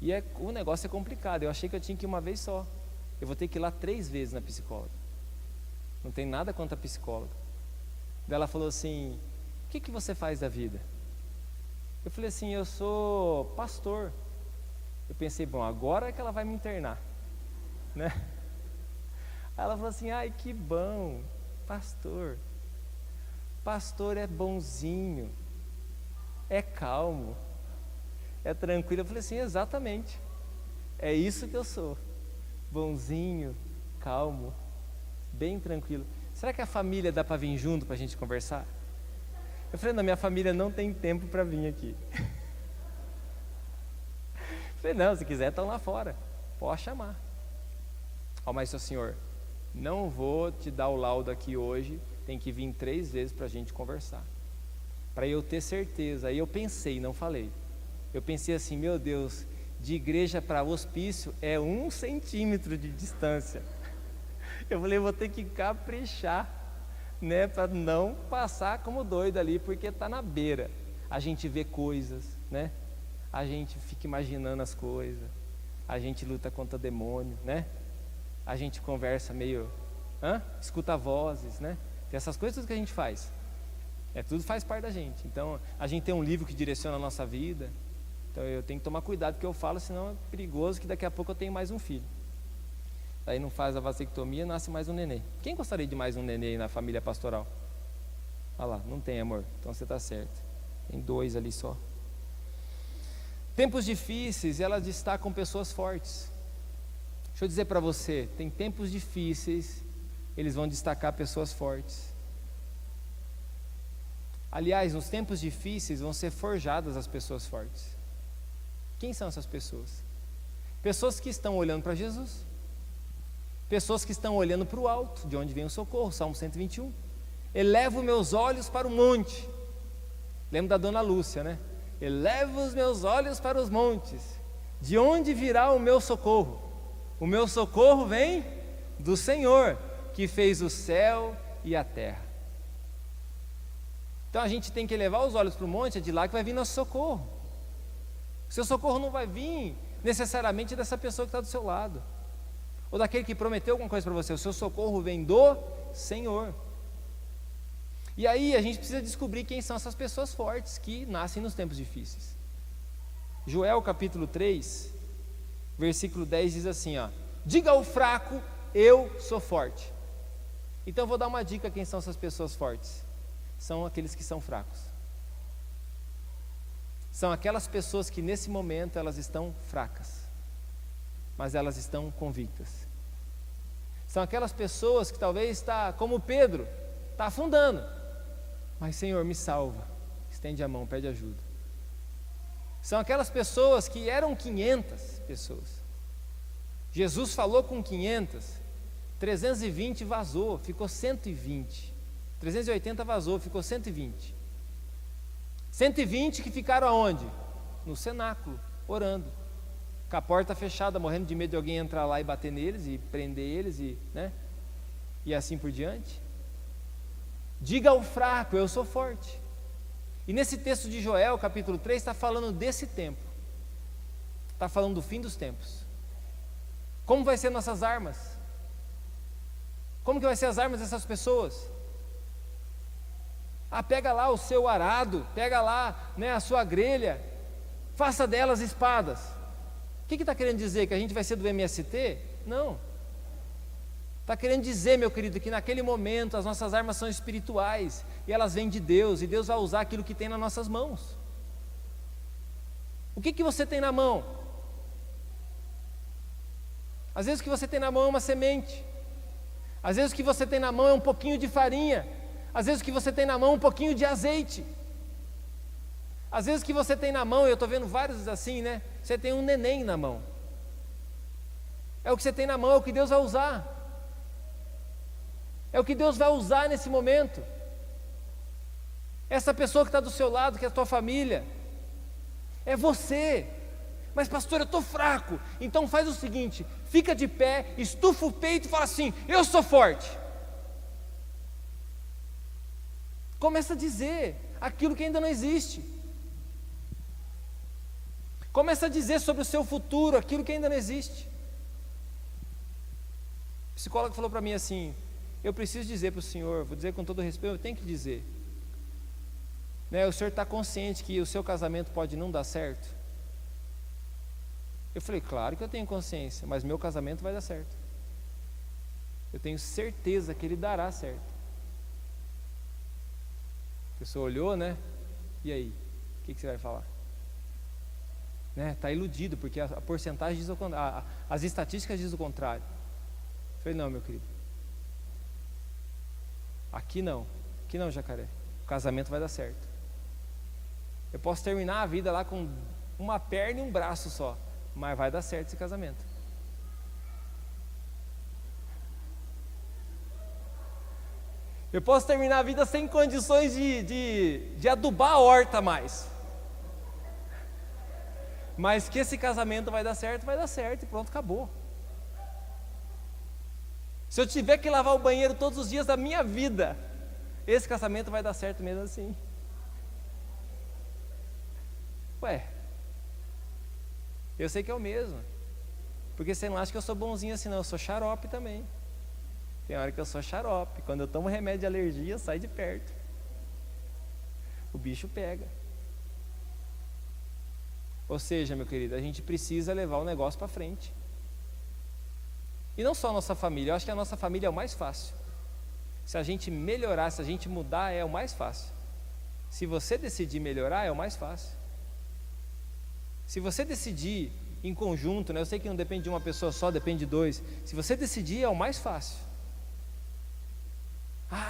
E o negócio é complicado, eu achei que eu tinha que ir uma vez só. Eu vou ter que ir lá 3 vezes na psicóloga. Não tem nada contra a psicóloga. Daí ela falou assim, o que você faz da vida? Eu falei assim, eu sou pastor. Eu pensei, bom, agora é que ela vai me internar, né? Aí ela falou assim, ai que bom, pastor. Pastor é bonzinho, é calmo, é tranquilo. Eu falei assim, exatamente, é isso que eu sou, bonzinho, calmo, bem tranquilo. Será que a família dá para vir junto para a gente conversar? Eu falei, não, minha família não tem tempo para vir aqui. Eu falei, não, se quiser estão lá fora, pode chamar. Mas seu senhor, não vou te dar o laudo aqui hoje, tem que vir 3 vezes para a gente conversar, para eu ter certeza. Aí eu pensei, não falei, eu pensei assim, meu Deus, de igreja para hospício é 1 centímetro de distância. Eu falei, vou ter que caprichar, né, para não passar como doido ali, porque está na beira. A gente vê coisas, né, a gente fica imaginando as coisas, a gente luta contra demônio, né, a gente conversa meio, escuta vozes, né, tem essas coisas tudo que a gente faz, tudo faz parte da gente. Então a gente tem um livro que direciona a nossa vida, então eu tenho que tomar cuidado com o que eu falo, senão é perigoso que daqui a pouco eu tenho mais um filho. Daí não faz a vasectomia, nasce mais um nenê. Quem gostaria de mais um nenê na família pastoral? Olha lá, não tem, amor, então você está certo, tem 2 ali só. Tempos difíceis, elas destacam pessoas fortes. Deixa eu dizer para você, tem tempos difíceis, eles vão destacar pessoas fortes. Aliás, nos tempos difíceis vão ser forjadas as pessoas fortes. Quem são essas pessoas? Pessoas que estão olhando para Jesus, pessoas que estão olhando para o alto, de onde vem o socorro, Salmo 121. Elevo meus olhos para o monte. Lembra da dona Lúcia, né? Elevo os meus olhos para os montes, de onde virá o meu socorro? O meu socorro vem do Senhor, que fez o céu e a terra. Então a gente tem que elevar os olhos para o monte, é de lá que vai vir nosso socorro. O seu socorro não vai vir necessariamente dessa pessoa que está do seu lado, ou daquele que prometeu alguma coisa para você. O seu socorro vem do Senhor. E aí a gente precisa descobrir quem são essas pessoas fortes que nascem nos tempos difíceis. Joel capítulo 3, versículo 10 diz assim, diga ao fraco, eu sou forte. Então eu vou dar uma dica, quem são essas pessoas fortes? São aqueles que são fracos. São aquelas pessoas que nesse momento elas estão fracas, mas elas estão convictas. São aquelas pessoas que talvez está, como Pedro, está afundando, mas Senhor, me salva, estende a mão, pede ajuda. São aquelas pessoas que eram 500 pessoas, Jesus falou com 500, 320 vazou, ficou 120, 380 vazou, ficou 120, 120 que ficaram aonde? No cenáculo, orando. com a porta fechada, morrendo de medo de alguém entrar lá e bater neles, e prender eles, e assim por diante. Diga ao fraco, eu sou forte. E nesse texto de Joel, capítulo 3, está falando desse tempo. Está falando do fim dos tempos. Como vai ser nossas armas? Como que vai ser as armas dessas pessoas? Pega lá o seu arado, pega lá, a sua grelha, faça delas espadas. O que está querendo dizer? Que a gente vai ser do MST? Não. Está querendo dizer, meu querido, que naquele momento as nossas armas são espirituais, e elas vêm de Deus, e Deus vai usar aquilo que tem nas nossas mãos. O que você tem na mão? Às vezes o que você tem na mão é uma semente, às vezes o que você tem na mão é um pouquinho de farinha, às vezes o que você tem na mão é um pouquinho de azeite, às vezes o que você tem na mão, eu estou vendo vários assim, você tem um neném na mão, é o que você tem na mão, é o que Deus vai usar, é o que Deus vai usar nesse momento. Essa pessoa que está do seu lado, que é a tua família, é você. Mas pastor, eu estou fraco. Então faz o seguinte, fica de pé, estufa o peito e fala assim, eu sou forte. Começa a dizer aquilo que ainda não existe. Começa a dizer sobre o seu futuro aquilo que ainda não existe. O psicólogo falou para mim assim, eu preciso dizer para o senhor, vou dizer com todo respeito, eu tenho que dizer, o senhor está consciente que o seu casamento pode não dar certo? Eu falei, claro que eu tenho consciência, mas meu casamento vai dar certo. Eu tenho certeza que ele dará certo. A pessoa olhou, e aí? O que você vai falar? Está iludido, porque a porcentagem diz o contrário, as estatísticas dizem o contrário. Eu falei, não, meu querido. Aqui não, Jacaré. O casamento vai dar certo. Eu posso terminar a vida lá com uma perna e um braço só, mas vai dar certo esse casamento. Eu posso terminar a vida sem condições de adubar a horta mais, mas que esse casamento vai dar certo e pronto, acabou. Se eu tiver que lavar o banheiro todos os dias da minha vida, esse casamento vai dar certo mesmo assim. Eu sei que é o mesmo, porque você não acha que eu sou bonzinho assim não, eu sou xarope também. Tem hora que eu sou xarope, quando eu tomo remédio de alergia, sai de perto, o bicho pega. Ou seja, meu querido, a gente precisa levar o negócio para frente. E não só a nossa família, eu acho que a nossa família é o mais fácil. Se a gente melhorar, se a gente mudar, é o mais fácil. Se você decidir melhorar, é o mais fácil. Se você decidir em conjunto, eu sei que não depende de uma pessoa só, depende de dois. Se você decidir, é o mais fácil.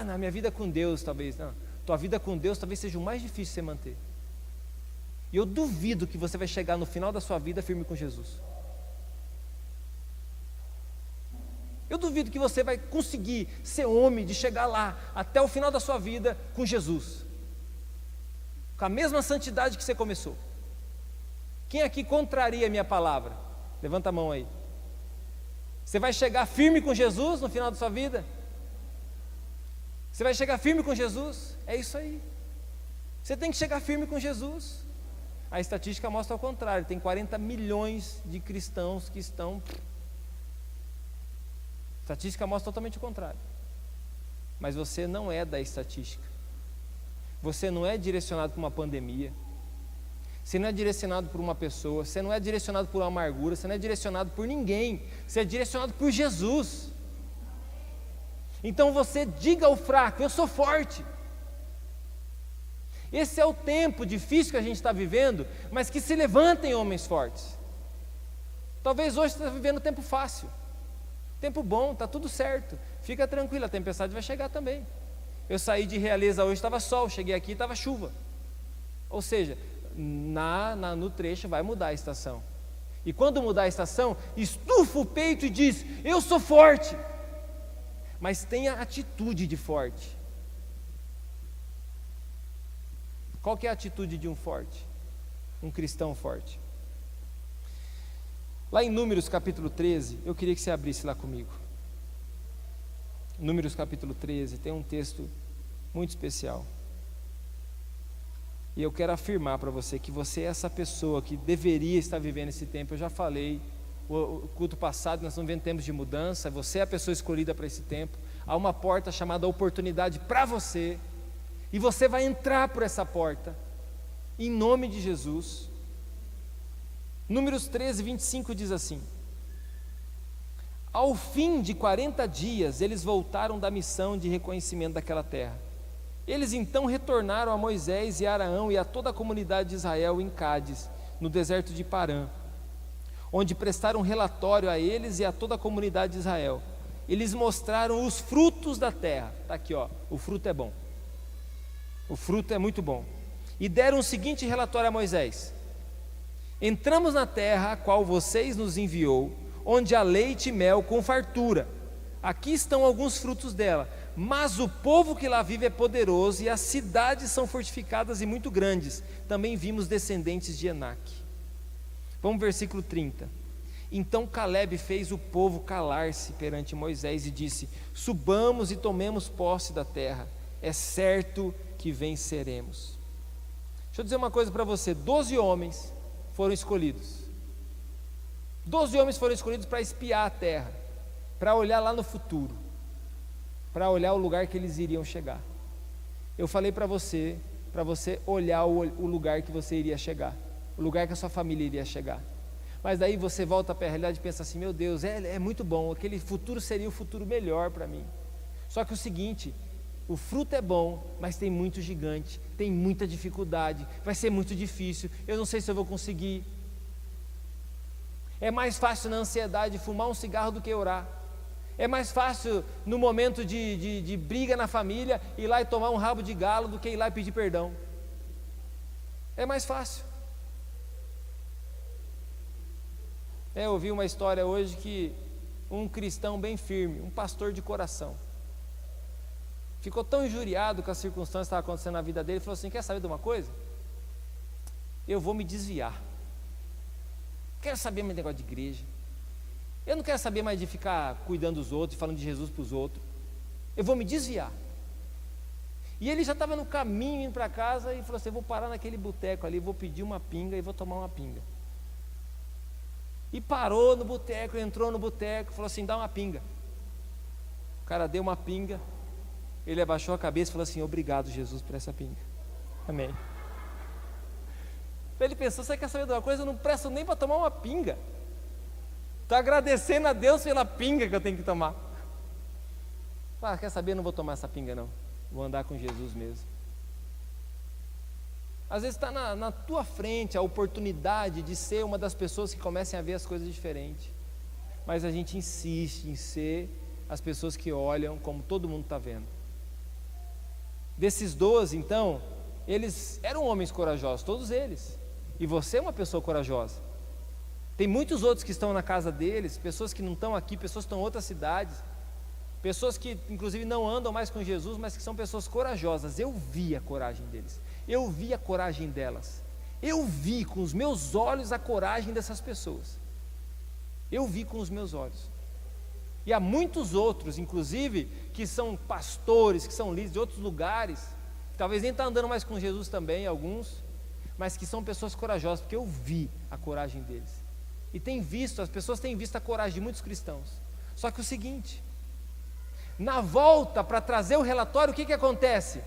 Na minha vida com Deus, talvez não. Tua vida com Deus talvez seja o mais difícil de você manter. E eu duvido que você vai chegar no final da sua vida firme com Jesus. Eu duvido que você vai conseguir ser homem de chegar lá, até o final da sua vida, com Jesus, com a mesma santidade que você começou. Quem aqui contraria a minha palavra? Levanta a mão aí. Você vai chegar firme com Jesus no final da sua vida? Você vai chegar firme com Jesus? É isso aí. Você tem que chegar firme com Jesus. A estatística mostra ao contrário, tem 40 milhões de cristãos que estão... A estatística mostra totalmente o contrário. Mas você não é da estatística. Você não é direcionado por uma pandemia. Você não é direcionado por uma pessoa. Você não é direcionado por uma amargura. Você não é direcionado por ninguém. Você é direcionado por Jesus. Então você diga ao fraco, eu sou forte. Esse é o tempo difícil que a gente está vivendo, mas que se levantem homens fortes. Talvez hoje você está vivendo tempo fácil, tempo bom, está tudo certo, fica tranquilo, a tempestade vai chegar também. Eu saí de Realeza hoje, estava sol, cheguei aqui, estava chuva. Ou seja, no trecho vai mudar a estação. E quando mudar a estação, estufa o peito e diz, eu sou forte. Mas tenha atitude de forte. Qual que é a atitude de um forte? Um cristão forte. Lá em Números capítulo 13, eu queria que você abrisse lá comigo. Números capítulo 13, tem um texto muito especial. E eu quero afirmar para você que você é essa pessoa que deveria estar vivendo esse tempo. Eu já falei, o culto passado, nós estamos vivendo tempos de mudança, você é a pessoa escolhida para esse tempo. Há uma porta chamada oportunidade para você, e você vai entrar por essa porta, em nome de Jesus. Números 13, 25 diz assim: ao fim de 40 dias, eles voltaram da missão de reconhecimento daquela terra. Eles então retornaram a Moisés e a Arão e a toda a comunidade de Israel em Cádiz, no deserto de Parã, onde prestaram relatório a eles e a toda a comunidade de Israel. Eles mostraram os frutos da terra. Está aqui, ó, o fruto é bom. O fruto é muito bom. E deram o seguinte relatório a Moisés: entramos na terra a qual vocês nos enviou, onde há leite e mel com fartura. Aqui estão alguns frutos dela, mas o povo que lá vive é poderoso e as cidades são fortificadas e muito grandes. Também vimos descendentes de Enaque. Vamos ao versículo 30. Então Calebe fez o povo calar-se perante Moisés e disse: subamos e tomemos posse da terra, é certo que venceremos. Deixa eu dizer uma coisa para você: 12 homens foram escolhidos. 12 homens foram escolhidos para espiar a terra, para olhar lá no futuro, para olhar o lugar que eles iriam chegar. Eu falei para você olhar o lugar que você iria chegar, o lugar que a sua família iria chegar. Mas daí você volta para a realidade e pensa assim: meu Deus, é muito bom, aquele futuro seria o futuro melhor para mim. Só que o seguinte, o fruto é bom, mas tem muito gigante, tem muita dificuldade, vai ser muito difícil, eu não sei se eu vou conseguir. É mais fácil na ansiedade fumar um cigarro do que orar. É mais fácil no momento de briga na família ir lá e tomar um rabo de galo do que ir lá e pedir perdão. É mais fácil. Eu ouvi uma história hoje que um cristão bem firme, um pastor de coração, ficou tão injuriado com as circunstâncias que estavam acontecendo na vida dele, falou assim: quer saber de uma coisa? Eu vou me desviar. Quero saber mais negócio de igreja. Eu não quero saber mais de ficar cuidando dos outros, falando de Jesus para os outros. Eu vou me desviar. E ele já estava no caminho indo para casa e falou assim: eu vou parar naquele boteco ali, vou pedir uma pinga e vou tomar uma pinga. E parou no boteco, entrou no boteco, falou assim: dá uma pinga. O cara deu uma pinga, ele abaixou a cabeça e falou assim: obrigado, Jesus, por essa pinga. Amém. Ele pensou: você quer saber de uma coisa? Eu não presto nem para tomar uma pinga. Estou agradecendo a Deus pela pinga que eu tenho que tomar. Quer saber? Eu não vou tomar essa pinga não, vou andar com Jesus mesmo. Às vezes está na tua frente a oportunidade de ser uma das pessoas que comecem a ver as coisas diferentes, mas a gente insiste em ser as pessoas que olham como todo mundo está vendo. Desses 12 então, eles eram homens corajosos, todos eles, e você é uma pessoa corajosa. Tem muitos outros que estão na casa deles, pessoas que não estão aqui, pessoas que estão em outras cidades, pessoas que inclusive não andam mais com Jesus, mas que são pessoas corajosas. Eu vi a coragem deles, eu vi a coragem delas, eu vi com os meus olhos a coragem dessas pessoas, eu vi com os meus olhos. E há muitos outros, inclusive, que são pastores, que são líderes de outros lugares, que talvez nem estão andando mais com Jesus também, alguns, mas que são pessoas corajosas, porque eu vi a coragem deles. E as pessoas têm visto a coragem de muitos cristãos. Só que o seguinte, na volta para trazer o relatório, o que acontece?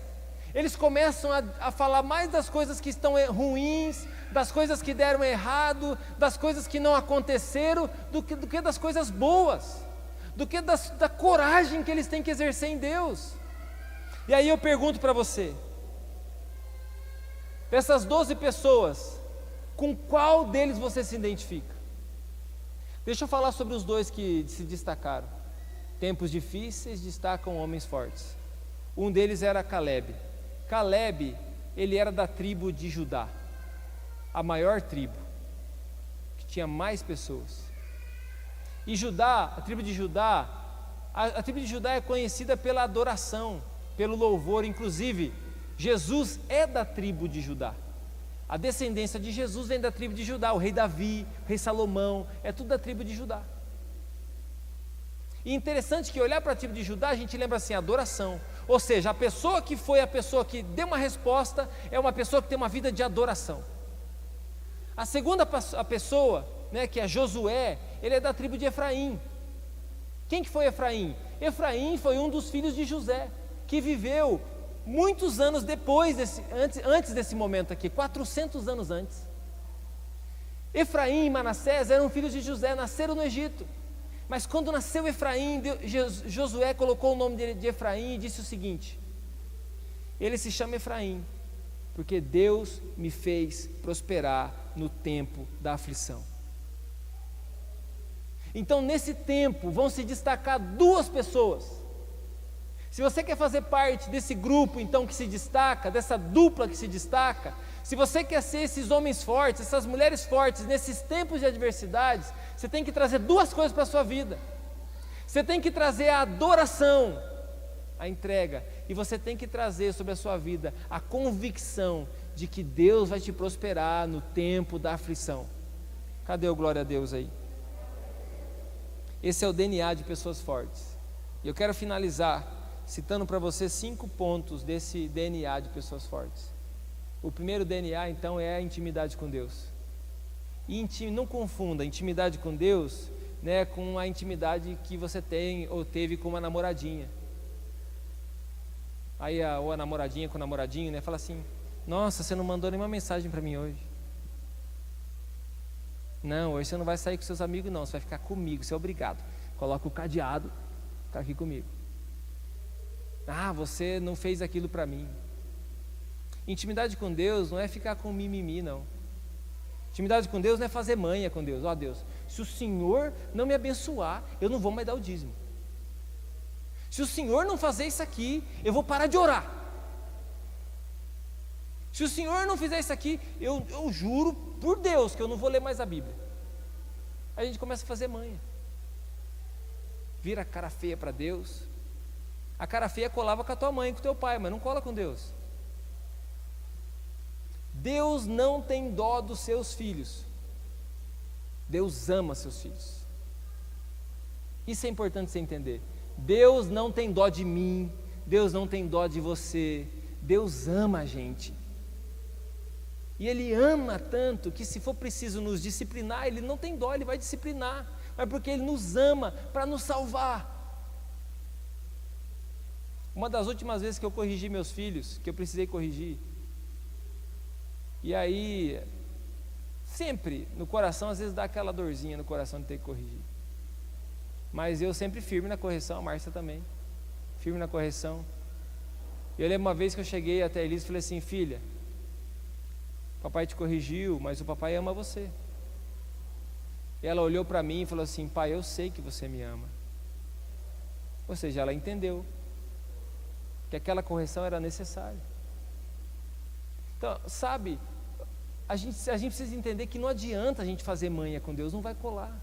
Eles começam a falar mais das coisas que estão ruins, das coisas que deram errado, das coisas que não aconteceram, do que das coisas boas, do que da coragem que eles têm que exercer em Deus. E aí eu pergunto para você, dessas 12 pessoas, com qual deles você se identifica? Deixa eu falar sobre os dois que se destacaram. Tempos difíceis destacam homens fortes. Um deles era Calebe. Calebe, ele era da tribo de Judá, a maior tribo, que tinha mais pessoas. E Judá, a tribo de Judá é conhecida pela adoração, pelo louvor. Inclusive, Jesus é da tribo de Judá. A descendência de Jesus vem da tribo de Judá, o rei Davi, o rei Salomão, é tudo da tribo de Judá. E interessante que olhar para a tribo de Judá, a gente lembra assim, adoração. Ou seja, a pessoa que foi a pessoa que deu uma resposta, é uma pessoa que tem uma vida de adoração. A segunda pessoa, né, que é Josué, ele é da tribo de Efraim. Quem que foi Efraim? Efraim foi um dos filhos de José, que viveu muitos anos depois, antes desse momento aqui, 400 anos antes. Efraim e Manassés eram filhos de José, nasceram no Egito. Mas quando nasceu Efraim, Josué colocou o nome de Efraim e disse o seguinte: ele se chama Efraim, porque Deus me fez prosperar no tempo da aflição. Então nesse tempo vão se destacar duas pessoas. Se você quer fazer parte desse grupo então que se destaca, dessa dupla que se destaca, se você quer ser esses homens fortes, essas mulheres fortes nesses tempos de adversidades, você tem que trazer duas coisas para a sua vida. Você tem que trazer a adoração, a entrega, e você tem que trazer sobre a sua vida a convicção de que Deus vai te prosperar no tempo da aflição. Cadê o glória a Deus aí? Esse é o DNA de pessoas fortes. E eu quero finalizar citando para você 5 pontos desse DNA de pessoas fortes. O primeiro DNA então é a intimidade com Deus. E não confunda intimidade com Deus, né, com a intimidade que você tem ou teve com uma namoradinha. Aí ou a namoradinha com o namoradinho, né, fala assim: nossa, você não mandou nenhuma mensagem para mim hoje. Não, hoje você não vai sair com seus amigos não, você vai ficar comigo, você é obrigado. Coloca o cadeado, fica aqui comigo. Ah, você não fez aquilo para mim. Intimidade com Deus não é ficar com mimimi, não. Intimidade com Deus não é fazer manha com Deus. Ó Deus, se o Senhor não me abençoar, eu não vou mais dar o dízimo. Se o Senhor não fazer isso aqui, eu vou parar de orar. Se o Senhor não fizer isso aqui, eu juro por Deus que eu não vou ler mais a Bíblia. Aí a gente começa a fazer manha. Vira a cara feia para Deus. A cara feia colava com a tua mãe, com o teu pai, mas não cola com Deus. Deus não tem dó dos seus filhos. Deus ama seus filhos. Isso é importante você entender. Deus não tem dó de mim, Deus não tem dó de você. Deus ama a gente. E Ele ama tanto que se for preciso nos disciplinar, Ele não tem dó, Ele vai disciplinar. Mas porque Ele nos ama para nos salvar. Uma das últimas vezes que eu corrigi meus filhos, que eu precisei corrigir, e aí, sempre no coração, às vezes dá aquela dorzinha no coração de ter que corrigir. Mas eu sempre firme na correção, a Márcia também, firme na correção. Eu lembro uma vez que eu cheguei até a Elisa e falei assim: filha, papai te corrigiu, mas o papai ama você. E ela olhou para mim e falou assim: pai, eu sei que você me ama. Ou seja, ela entendeu que aquela correção era necessária. Então, sabe, a gente precisa entender que não adianta a gente fazer manha com Deus, não vai colar.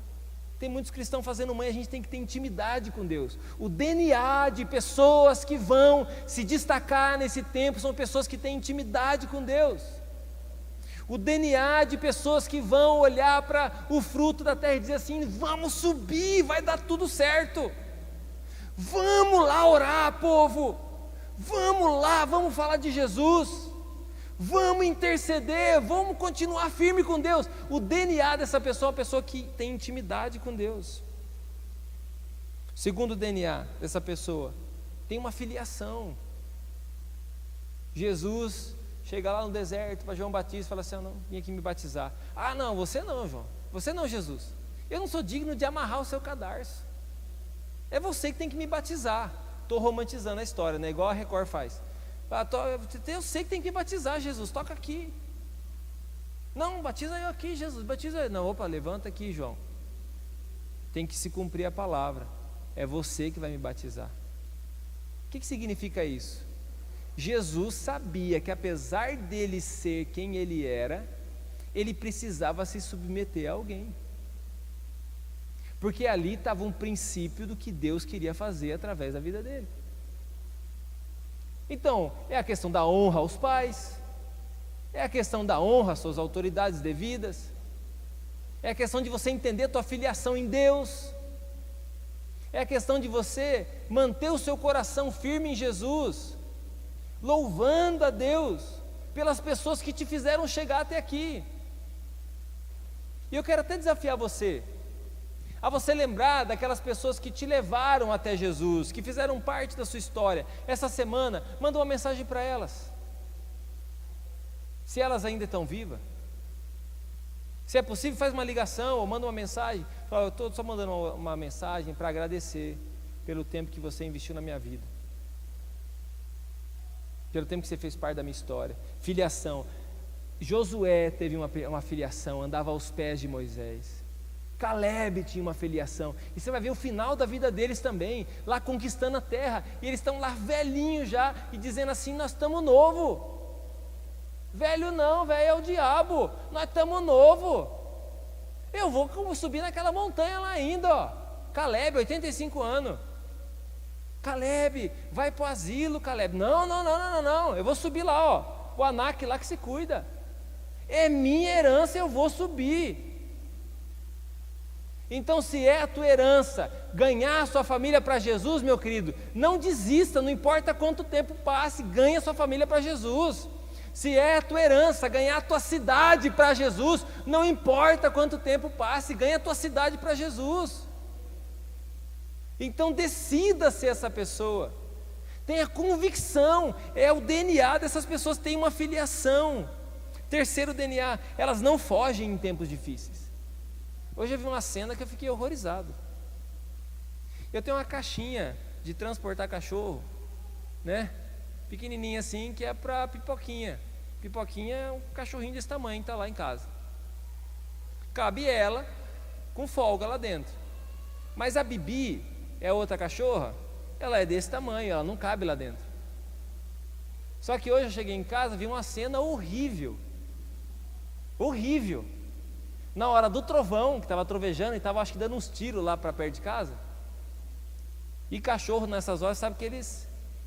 Tem muitos cristãos fazendo manha, a gente tem que ter intimidade com Deus. O DNA de pessoas que vão se destacar nesse tempo são pessoas que têm intimidade com Deus. O DNA de pessoas que vão olhar para o fruto da terra e dizer assim: vamos subir, vai dar tudo certo. Vamos lá orar, povo. Vamos lá, vamos falar de Jesus. Vamos interceder, vamos continuar firme com Deus. O DNA dessa pessoa é uma pessoa que tem intimidade com Deus. Segundo o DNA dessa pessoa, tem uma filiação. Jesus chega lá no deserto para João Batista e fala assim: não, vim aqui me batizar. Ah não, você não, João, você não, Jesus, eu não sou digno de amarrar o seu cadarço, é você que tem que me batizar. Estou romantizando a história, né? Igual a Record faz. Eu sei que tem que me batizar, Jesus, toca aqui. Não, batiza eu aqui, Jesus, batiza eu. Não, opa, levanta aqui, João. Tem que se cumprir a palavra. É você que vai me batizar. O que significa isso? Jesus sabia que apesar dele ser quem ele era, ele precisava se submeter a alguém. Porque ali estava um princípio do que Deus queria fazer através da vida dele. Então, é a questão da honra aos pais, É a questão da honra às suas autoridades devidas. É a questão de você entender a tua filiação em Deus. É a questão de você manter o seu coração firme em Jesus, louvando a Deus pelas pessoas que te fizeram chegar até aqui. E eu quero até desafiar você, a você lembrar daquelas pessoas que te levaram até Jesus, que fizeram parte da sua história. Essa semana, manda uma mensagem para elas, se elas ainda estão vivas. Se é possível, faz uma ligação ou manda uma mensagem. Fala, eu estou só mandando uma mensagem para agradecer pelo tempo que você investiu na minha vida, pelo tempo que você fez parte da minha história. Filiação. Josué teve uma filiação, andava aos pés de Moisés. Caleb tinha uma filiação. E você vai ver o final da vida deles também, lá conquistando a terra. E eles estão lá velhinhos já e dizendo assim: nós estamos novos. Velho não, velho é o diabo, nós estamos novo. Eu vou subir naquela montanha lá ainda, ó. Caleb, 85 anos. Caleb, vai para o asilo, Caleb. Não, eu vou subir lá, ó. O Anak lá que se cuida. É minha herança, eu vou subir. Então, se é a tua herança ganhar a sua família para Jesus, meu querido, não desista, não importa quanto tempo passe, ganha a sua família para Jesus. Se é a tua herança ganhar a tua cidade para Jesus, não importa quanto tempo passe, ganha a tua cidade para Jesus. Então decida ser essa pessoa, tenha convicção, é o DNA dessas pessoas, tem uma filiação. Terceiro DNA, elas não fogem em tempos difíceis. Hoje eu vi uma cena que eu fiquei horrorizado. Eu tenho uma caixinha de transportar cachorro, né? Pequenininha assim, que é para Pipoquinha. Pipoquinha é um cachorrinho desse tamanho, está lá em casa. Cabe ela com folga lá dentro. Mas a Bibi é outra cachorra, ela é desse tamanho, ela não cabe lá dentro. Só que hoje eu cheguei em casa, vi uma cena horrível. Horrível. Na hora do trovão, que estava trovejando e estava acho que dando uns tiros lá para perto de casa. E cachorro nessas horas sabe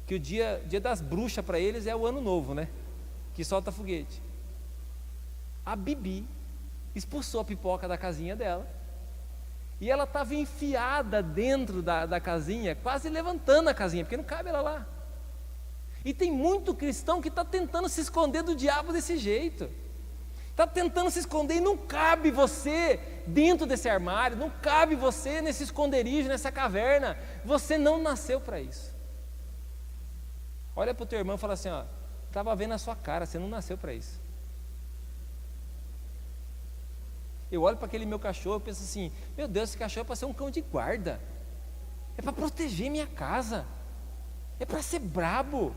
que o dia das bruxas para eles é o ano novo, né? Que solta foguete. A Bibi expulsou a Pipoca da casinha dela. E ela estava enfiada dentro da casinha, quase levantando a casinha, porque não cabe ela lá. E tem muito cristão que está tentando se esconder do diabo desse jeito. Está tentando se esconder e não cabe você dentro desse armário, não cabe você nesse esconderijo, nessa caverna. Você não nasceu para isso. Olha para o teu irmão e fala assim, ó, estava vendo a sua cara, você não nasceu para isso. Eu olho para aquele meu cachorro e penso assim, meu Deus, esse cachorro é para ser um cão de guarda, é para proteger minha casa, é para ser brabo.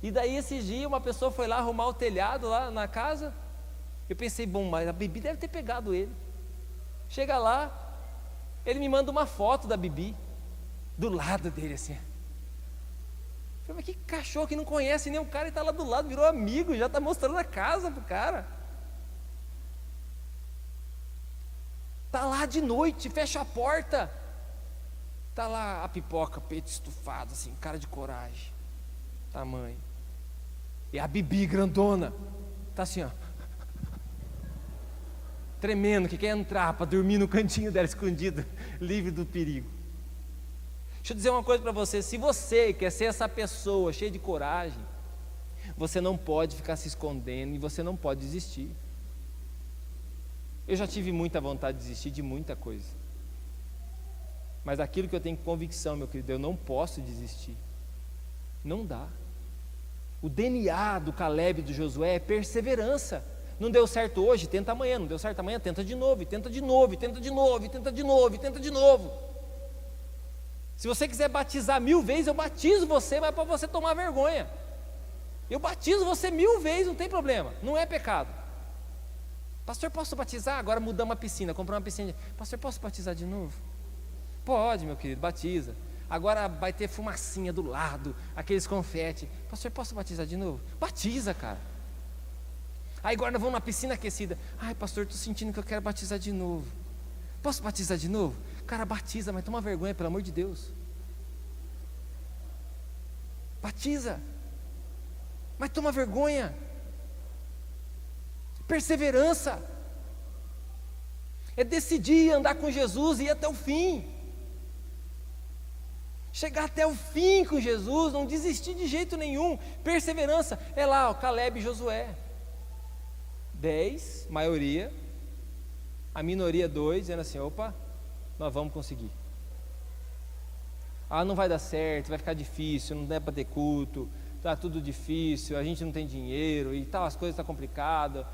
E daí esses dias uma pessoa foi lá arrumar o telhado lá na casa, eu pensei, bom, mas a Bibi deve ter pegado ele. Chega lá, ele me manda uma foto da Bibi, do lado dele assim. Eu falei, mas que cachorro que não conhece nem o cara e está lá do lado, virou amigo, já está mostrando a casa pro cara. Está lá de noite, fecha a porta. Está lá a Pipoca, peito estufado, assim, cara de coragem, tamanho. E a Bibi grandona, está assim, ó, tremendo, que quer entrar para dormir no cantinho dela, escondido, livre do perigo. Deixa eu dizer uma coisa para você, se você quer ser essa pessoa cheia de coragem, você não pode ficar se escondendo e você não pode desistir. Eu já tive muita vontade de desistir de muita coisa, mas aquilo que eu tenho convicção, meu querido, eu não posso desistir, não dá. O DNA do Caleb e do Josué é perseverança. Não deu certo hoje, tenta amanhã, não deu certo amanhã, tenta de novo, tenta de novo, tenta de novo, tenta de novo, tenta de novo. Se você quiser batizar 1000 vezes, eu batizo você, mas para você tomar vergonha. Eu batizo você 1000 vezes, não tem problema, não é pecado. Pastor, posso batizar? Agora mudamos a piscina, compramos uma piscina. Pastor, posso batizar de novo? Pode, meu querido, batiza. Agora vai ter fumacinha do lado, aqueles confete. Pastor, posso batizar de novo? Batiza, cara. Aí agora nós vamos na piscina aquecida. Ai, pastor, estou sentindo que eu quero batizar de novo. Posso batizar de novo? Cara, batiza, mas toma vergonha, pelo amor de Deus. Batiza. Mas toma vergonha. perseverança. É decidir andar com Jesus e ir até o fim. Chegar até o fim com Jesus, não desistir de jeito nenhum. Perseverança. É lá, ó, Caleb e Josué. 10, maioria. A minoria 2, dizendo assim, opa, nós vamos conseguir. Não vai dar certo, vai ficar difícil, não dá para ter culto, está tudo difícil, a gente não tem dinheiro e tal, as coisas estão complicadas,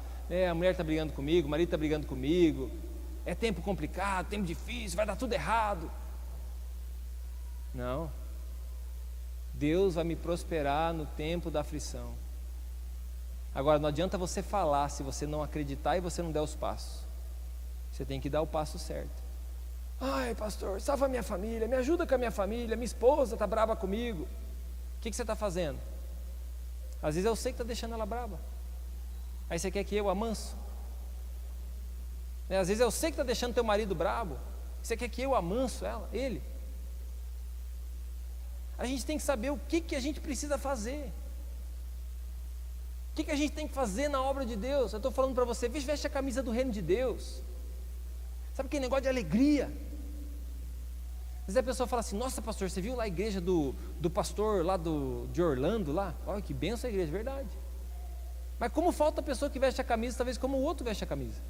a mulher está brigando comigo, o marido está brigando comigo, é tempo complicado, tempo difícil, vai dar tudo errado. Não, Deus vai me prosperar no tempo da aflição. Agora, não adianta você falar se você não acreditar e você não der os passos. Você tem que dar o passo certo. Ai, pastor, salva minha família, me ajuda com a minha família, minha esposa está brava comigo. O que você está fazendo? Às vezes eu sei que está deixando ela brava. Aí você quer que eu amanso? Às vezes eu sei que está deixando teu marido bravo. Você quer que eu amanso ele? A gente tem que saber o que a gente precisa fazer. O que a gente tem que fazer na obra de Deus? Eu estou falando para você, veste a camisa do reino de Deus. Sabe aquele negócio de alegria? Às vezes a pessoa fala assim, nossa pastor, você viu lá a igreja do pastor lá de Orlando lá? Olha que benção a igreja, verdade. Mas como falta a pessoa que veste a camisa, talvez como o outro veste a camisa.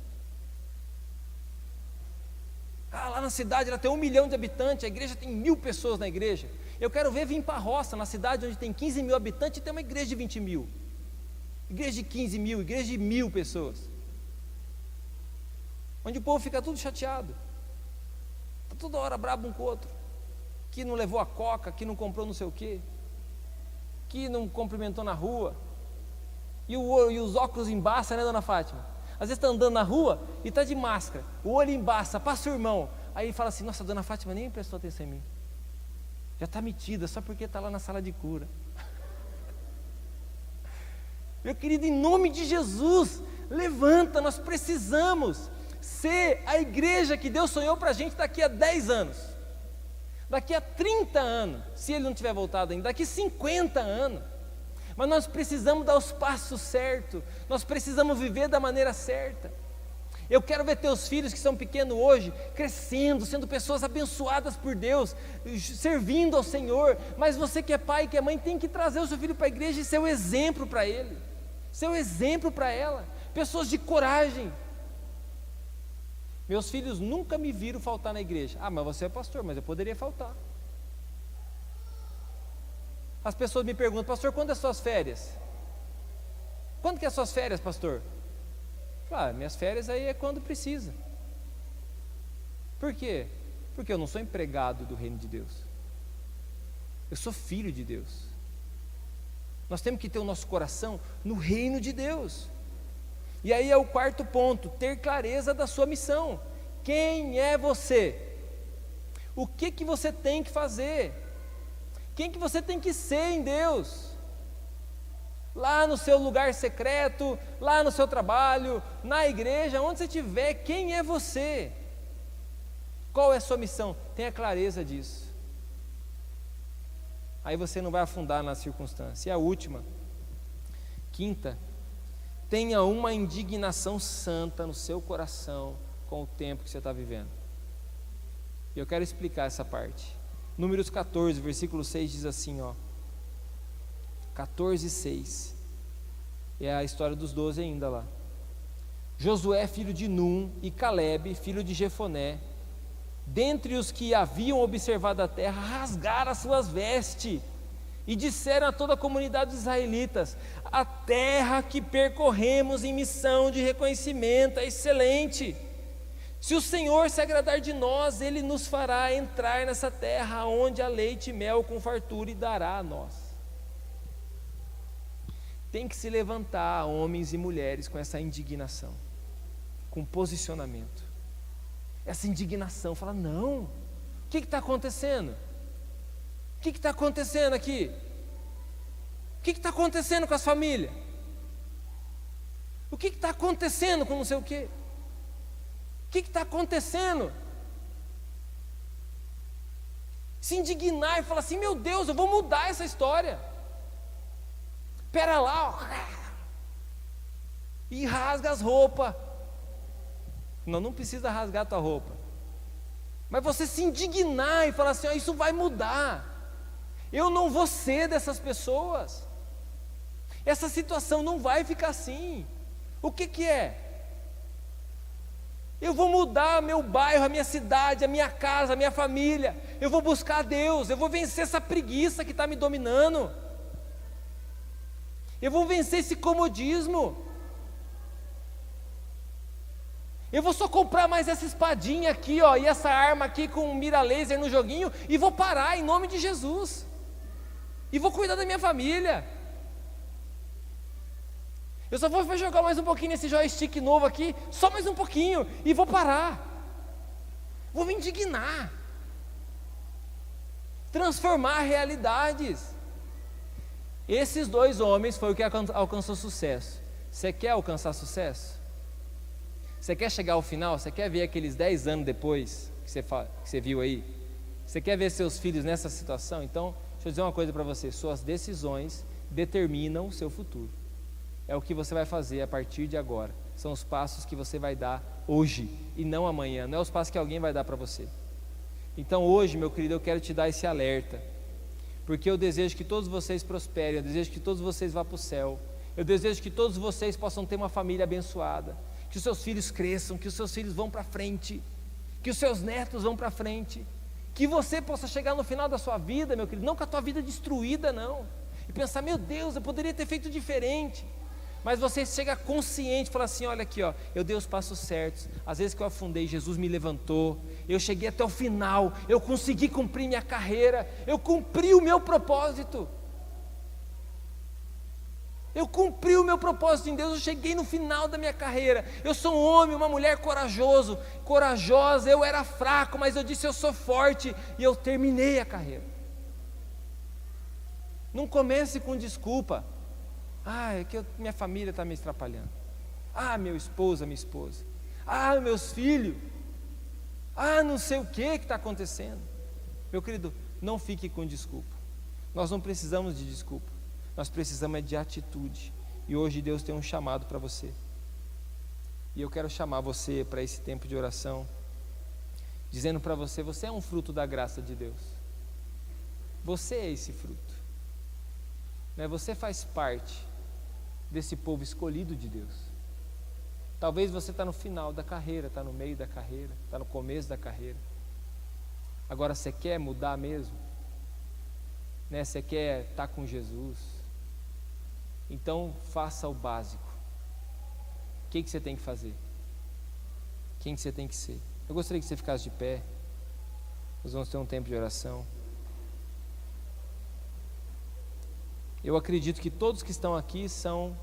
Lá na cidade, ela tem 1 milhão de habitantes, a igreja tem 1000 pessoas na igreja. Eu quero ver vir para a roça, na cidade onde tem 15 mil habitantes, e tem uma igreja de 20 mil. Igreja de 15 mil, igreja de 1000 pessoas. Onde o povo fica tudo chateado. Está toda hora brabo um com o outro. Que não levou a coca, que não comprou não sei o quê. Que não cumprimentou na rua. E os óculos embaça, né, dona Fátima? Às vezes está andando na rua e está de máscara. O olho embaça, passa o irmão. Aí fala assim, nossa, a dona Fátima nem prestou atenção em mim. Já está metida, só porque está lá na sala de cura. Meu querido, em nome de Jesus, levanta, nós precisamos ser a igreja que Deus sonhou para a gente daqui a 10 anos, daqui a 30 anos, se Ele não tiver voltado ainda, daqui a 50 anos, mas nós precisamos dar os passos certos, nós precisamos viver da maneira certa. Eu quero ver teus filhos que são pequenos hoje, crescendo, sendo pessoas abençoadas por Deus, servindo ao Senhor, mas você que é pai e que é mãe, tem que trazer o seu filho para a igreja e ser o exemplo para ele, ser o exemplo para ela, pessoas de coragem. Meus filhos nunca me viram faltar na igreja. Mas você é pastor, mas eu poderia faltar. As pessoas me perguntam, pastor, quando é as suas férias? Quando que é as suas férias, pastor? Minhas férias aí é quando precisa. Por quê? Porque eu não sou empregado do reino de Deus. Eu sou filho de Deus. Nós temos que ter o nosso coração no reino de Deus. E aí é o quarto ponto, ter clareza da sua missão. Quem é você? O que você tem que fazer? Quem que você tem que ser em Deus? Lá no seu lugar secreto, lá no seu trabalho, na igreja, onde você estiver, quem é você? Qual é a sua missão? Tenha clareza disso. Aí você não vai afundar na circunstância. E a última, quinta, tenha uma indignação santa no seu coração com o tempo que você está vivendo. E eu quero explicar essa parte. Números 14, versículo 6 diz assim, 14:6. É a história dos 12 ainda lá. Josué, filho de Num, e Caleb, filho de Jefoné, dentre os que haviam observado a terra, rasgaram as suas vestes e disseram a toda a comunidade dos israelitas: a terra que percorremos em missão de reconhecimento é excelente. Se o Senhor se agradar de nós, Ele nos fará entrar nessa terra onde há leite e mel com fartura e dará a nós. Tem que se levantar homens e mulheres com essa indignação, com posicionamento. Essa indignação, fala: não, o que está acontecendo? O que está acontecendo aqui? O que está acontecendo com as famílias? O que está acontecendo com não sei o quê? O que está acontecendo? Se indignar e falar assim: meu Deus, eu vou mudar essa história. Pera lá, e rasga as roupas. Não precisa rasgar a tua roupa, mas você se indignar e falar assim: isso vai mudar, eu não vou ser dessas pessoas, essa situação não vai ficar assim. O que é? Eu vou mudar meu bairro, a minha cidade, a minha casa, a minha família. Eu vou buscar a Deus, eu vou vencer essa preguiça que está me dominando. Eu vou vencer esse comodismo. Eu vou só comprar mais essa espadinha aqui, ó, e essa arma aqui com mira laser no joguinho, e vou parar em nome de Jesus. E vou cuidar da minha família. Eu só vou jogar mais um pouquinho nesse joystick novo aqui, só mais um pouquinho, e vou parar. Vou me indignar. Transformar realidades. Esses dois homens foi o que alcançou sucesso. Você quer alcançar sucesso? Você quer chegar ao final? Você quer ver aqueles 10 anos depois que você viu aí? Você quer ver seus filhos nessa situação? Então, deixa eu dizer uma coisa para você: suas decisões determinam o seu futuro. É o que você vai fazer a partir de agora. São os passos que você vai dar hoje e não amanhã. Não é os passos que alguém vai dar para você. Então hoje, meu querido, eu quero te dar esse alerta, porque eu desejo que todos vocês prosperem, eu desejo que todos vocês vá para o céu, eu desejo que todos vocês possam ter uma família abençoada, que os seus filhos cresçam, que os seus filhos vão para frente, que os seus netos vão para frente, que você possa chegar no final da sua vida, meu querido, não com a tua vida destruída, não, e pensar: meu Deus, eu poderia ter feito diferente. Mas você chega consciente, fala assim: olha aqui, ó, eu dei os passos certos. Às vezes que eu afundei, Jesus me levantou. Eu cheguei até o final, eu consegui cumprir minha carreira, eu cumpri o meu propósito. Eu cumpri o meu propósito em Deus, eu cheguei no final da minha carreira. Eu sou um homem, uma mulher corajosa. Eu era fraco, mas eu disse: eu sou forte, e eu terminei a carreira. Não comece com desculpa. É que minha família está me atrapalhando. Meu esposo, minha esposa. Meus filhos. Não sei o que está acontecendo. Meu querido, não fique com desculpa. Nós não precisamos de desculpa. Nós precisamos de atitude. E hoje Deus tem um chamado para você. E eu quero chamar você para esse tempo de oração, dizendo para você: você é um fruto da graça de Deus. Você é esse fruto. Você faz parte desse povo escolhido de Deus. Talvez você está no final da carreira, está no meio da carreira, está no começo da carreira. Agora você quer mudar mesmo? Você quer estar com Jesus? Então faça o básico. O que você tem que fazer? Quem que você tem que ser? Eu gostaria que você ficasse de pé. Nós vamos ter um tempo de oração. Eu acredito que todos que estão aqui são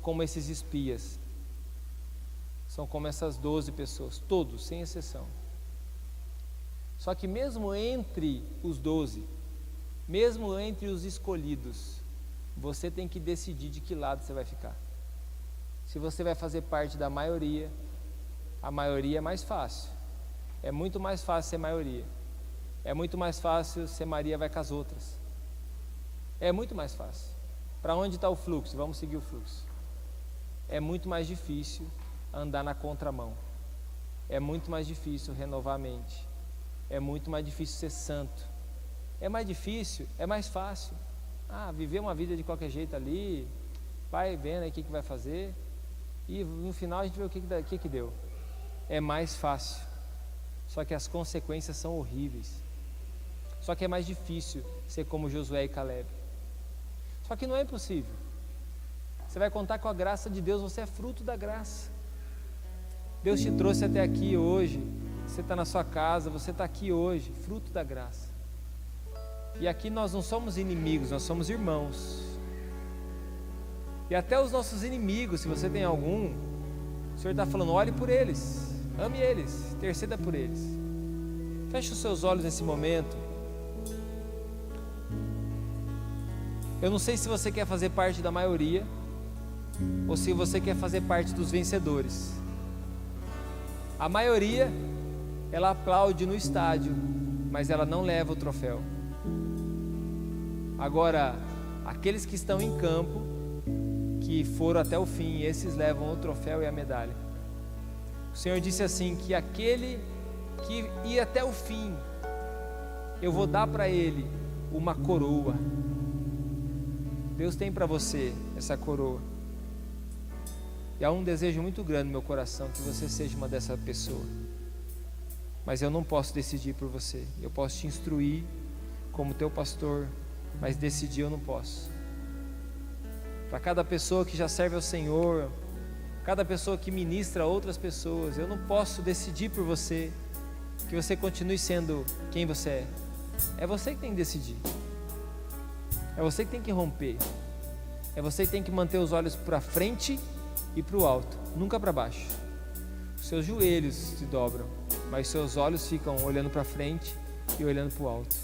como esses espias, são como essas 12 pessoas, todos, sem exceção. Só que mesmo entre os 12, mesmo entre os escolhidos, você tem que decidir de que lado você vai ficar. Se você vai fazer parte da maioria, a maioria é mais fácil, é muito mais fácil ser maioria, é muito mais fácil ser Maria vai com as outras. É muito mais fácil. Para onde está o fluxo? Vamos seguir o fluxo. É muito mais difícil andar na contramão. É muito mais difícil renovar a mente. É muito mais difícil ser santo. É mais difícil, é mais fácil. Viver uma vida de qualquer jeito ali, vai vendo aí o que vai fazer, e no final a gente vê o que deu. É mais fácil. Só que as consequências são horríveis. Só que é mais difícil ser como Josué e Caleb. Só que não é impossível. Você vai contar com a graça de Deus, você é fruto da graça. Deus te trouxe até aqui hoje, você está na sua casa, você está aqui hoje, fruto da graça. E aqui nós não somos inimigos, nós somos irmãos. E até os nossos inimigos, se você tem algum, o Senhor está falando: olhe por eles, ame eles, interceda por eles. Feche os seus olhos nesse momento. Eu não sei se você quer fazer parte da maioria ou se você quer fazer parte dos vencedores. A maioria, ela aplaude no estádio, mas ela não leva o troféu. Agora, aqueles que estão em campo, que foram até o fim, e esses levam o troféu e a medalha. O Senhor disse assim, que aquele que ir até o fim, eu vou dar para ele uma coroa. Deus tem para você essa coroa. E há um desejo muito grande no meu coração, que você seja uma dessa pessoa. Mas eu não posso decidir por você. Eu posso te instruir como teu pastor, mas decidir eu não posso. Para cada pessoa que já serve ao Senhor, cada pessoa que ministra a outras pessoas, eu não posso decidir por você, que você continue sendo quem você é. É você que tem que decidir. É você que tem que romper. É você que tem que manter os olhos para frente e para o alto, nunca para baixo. Os seus joelhos se dobram, mas seus olhos ficam olhando para frente e olhando para o alto.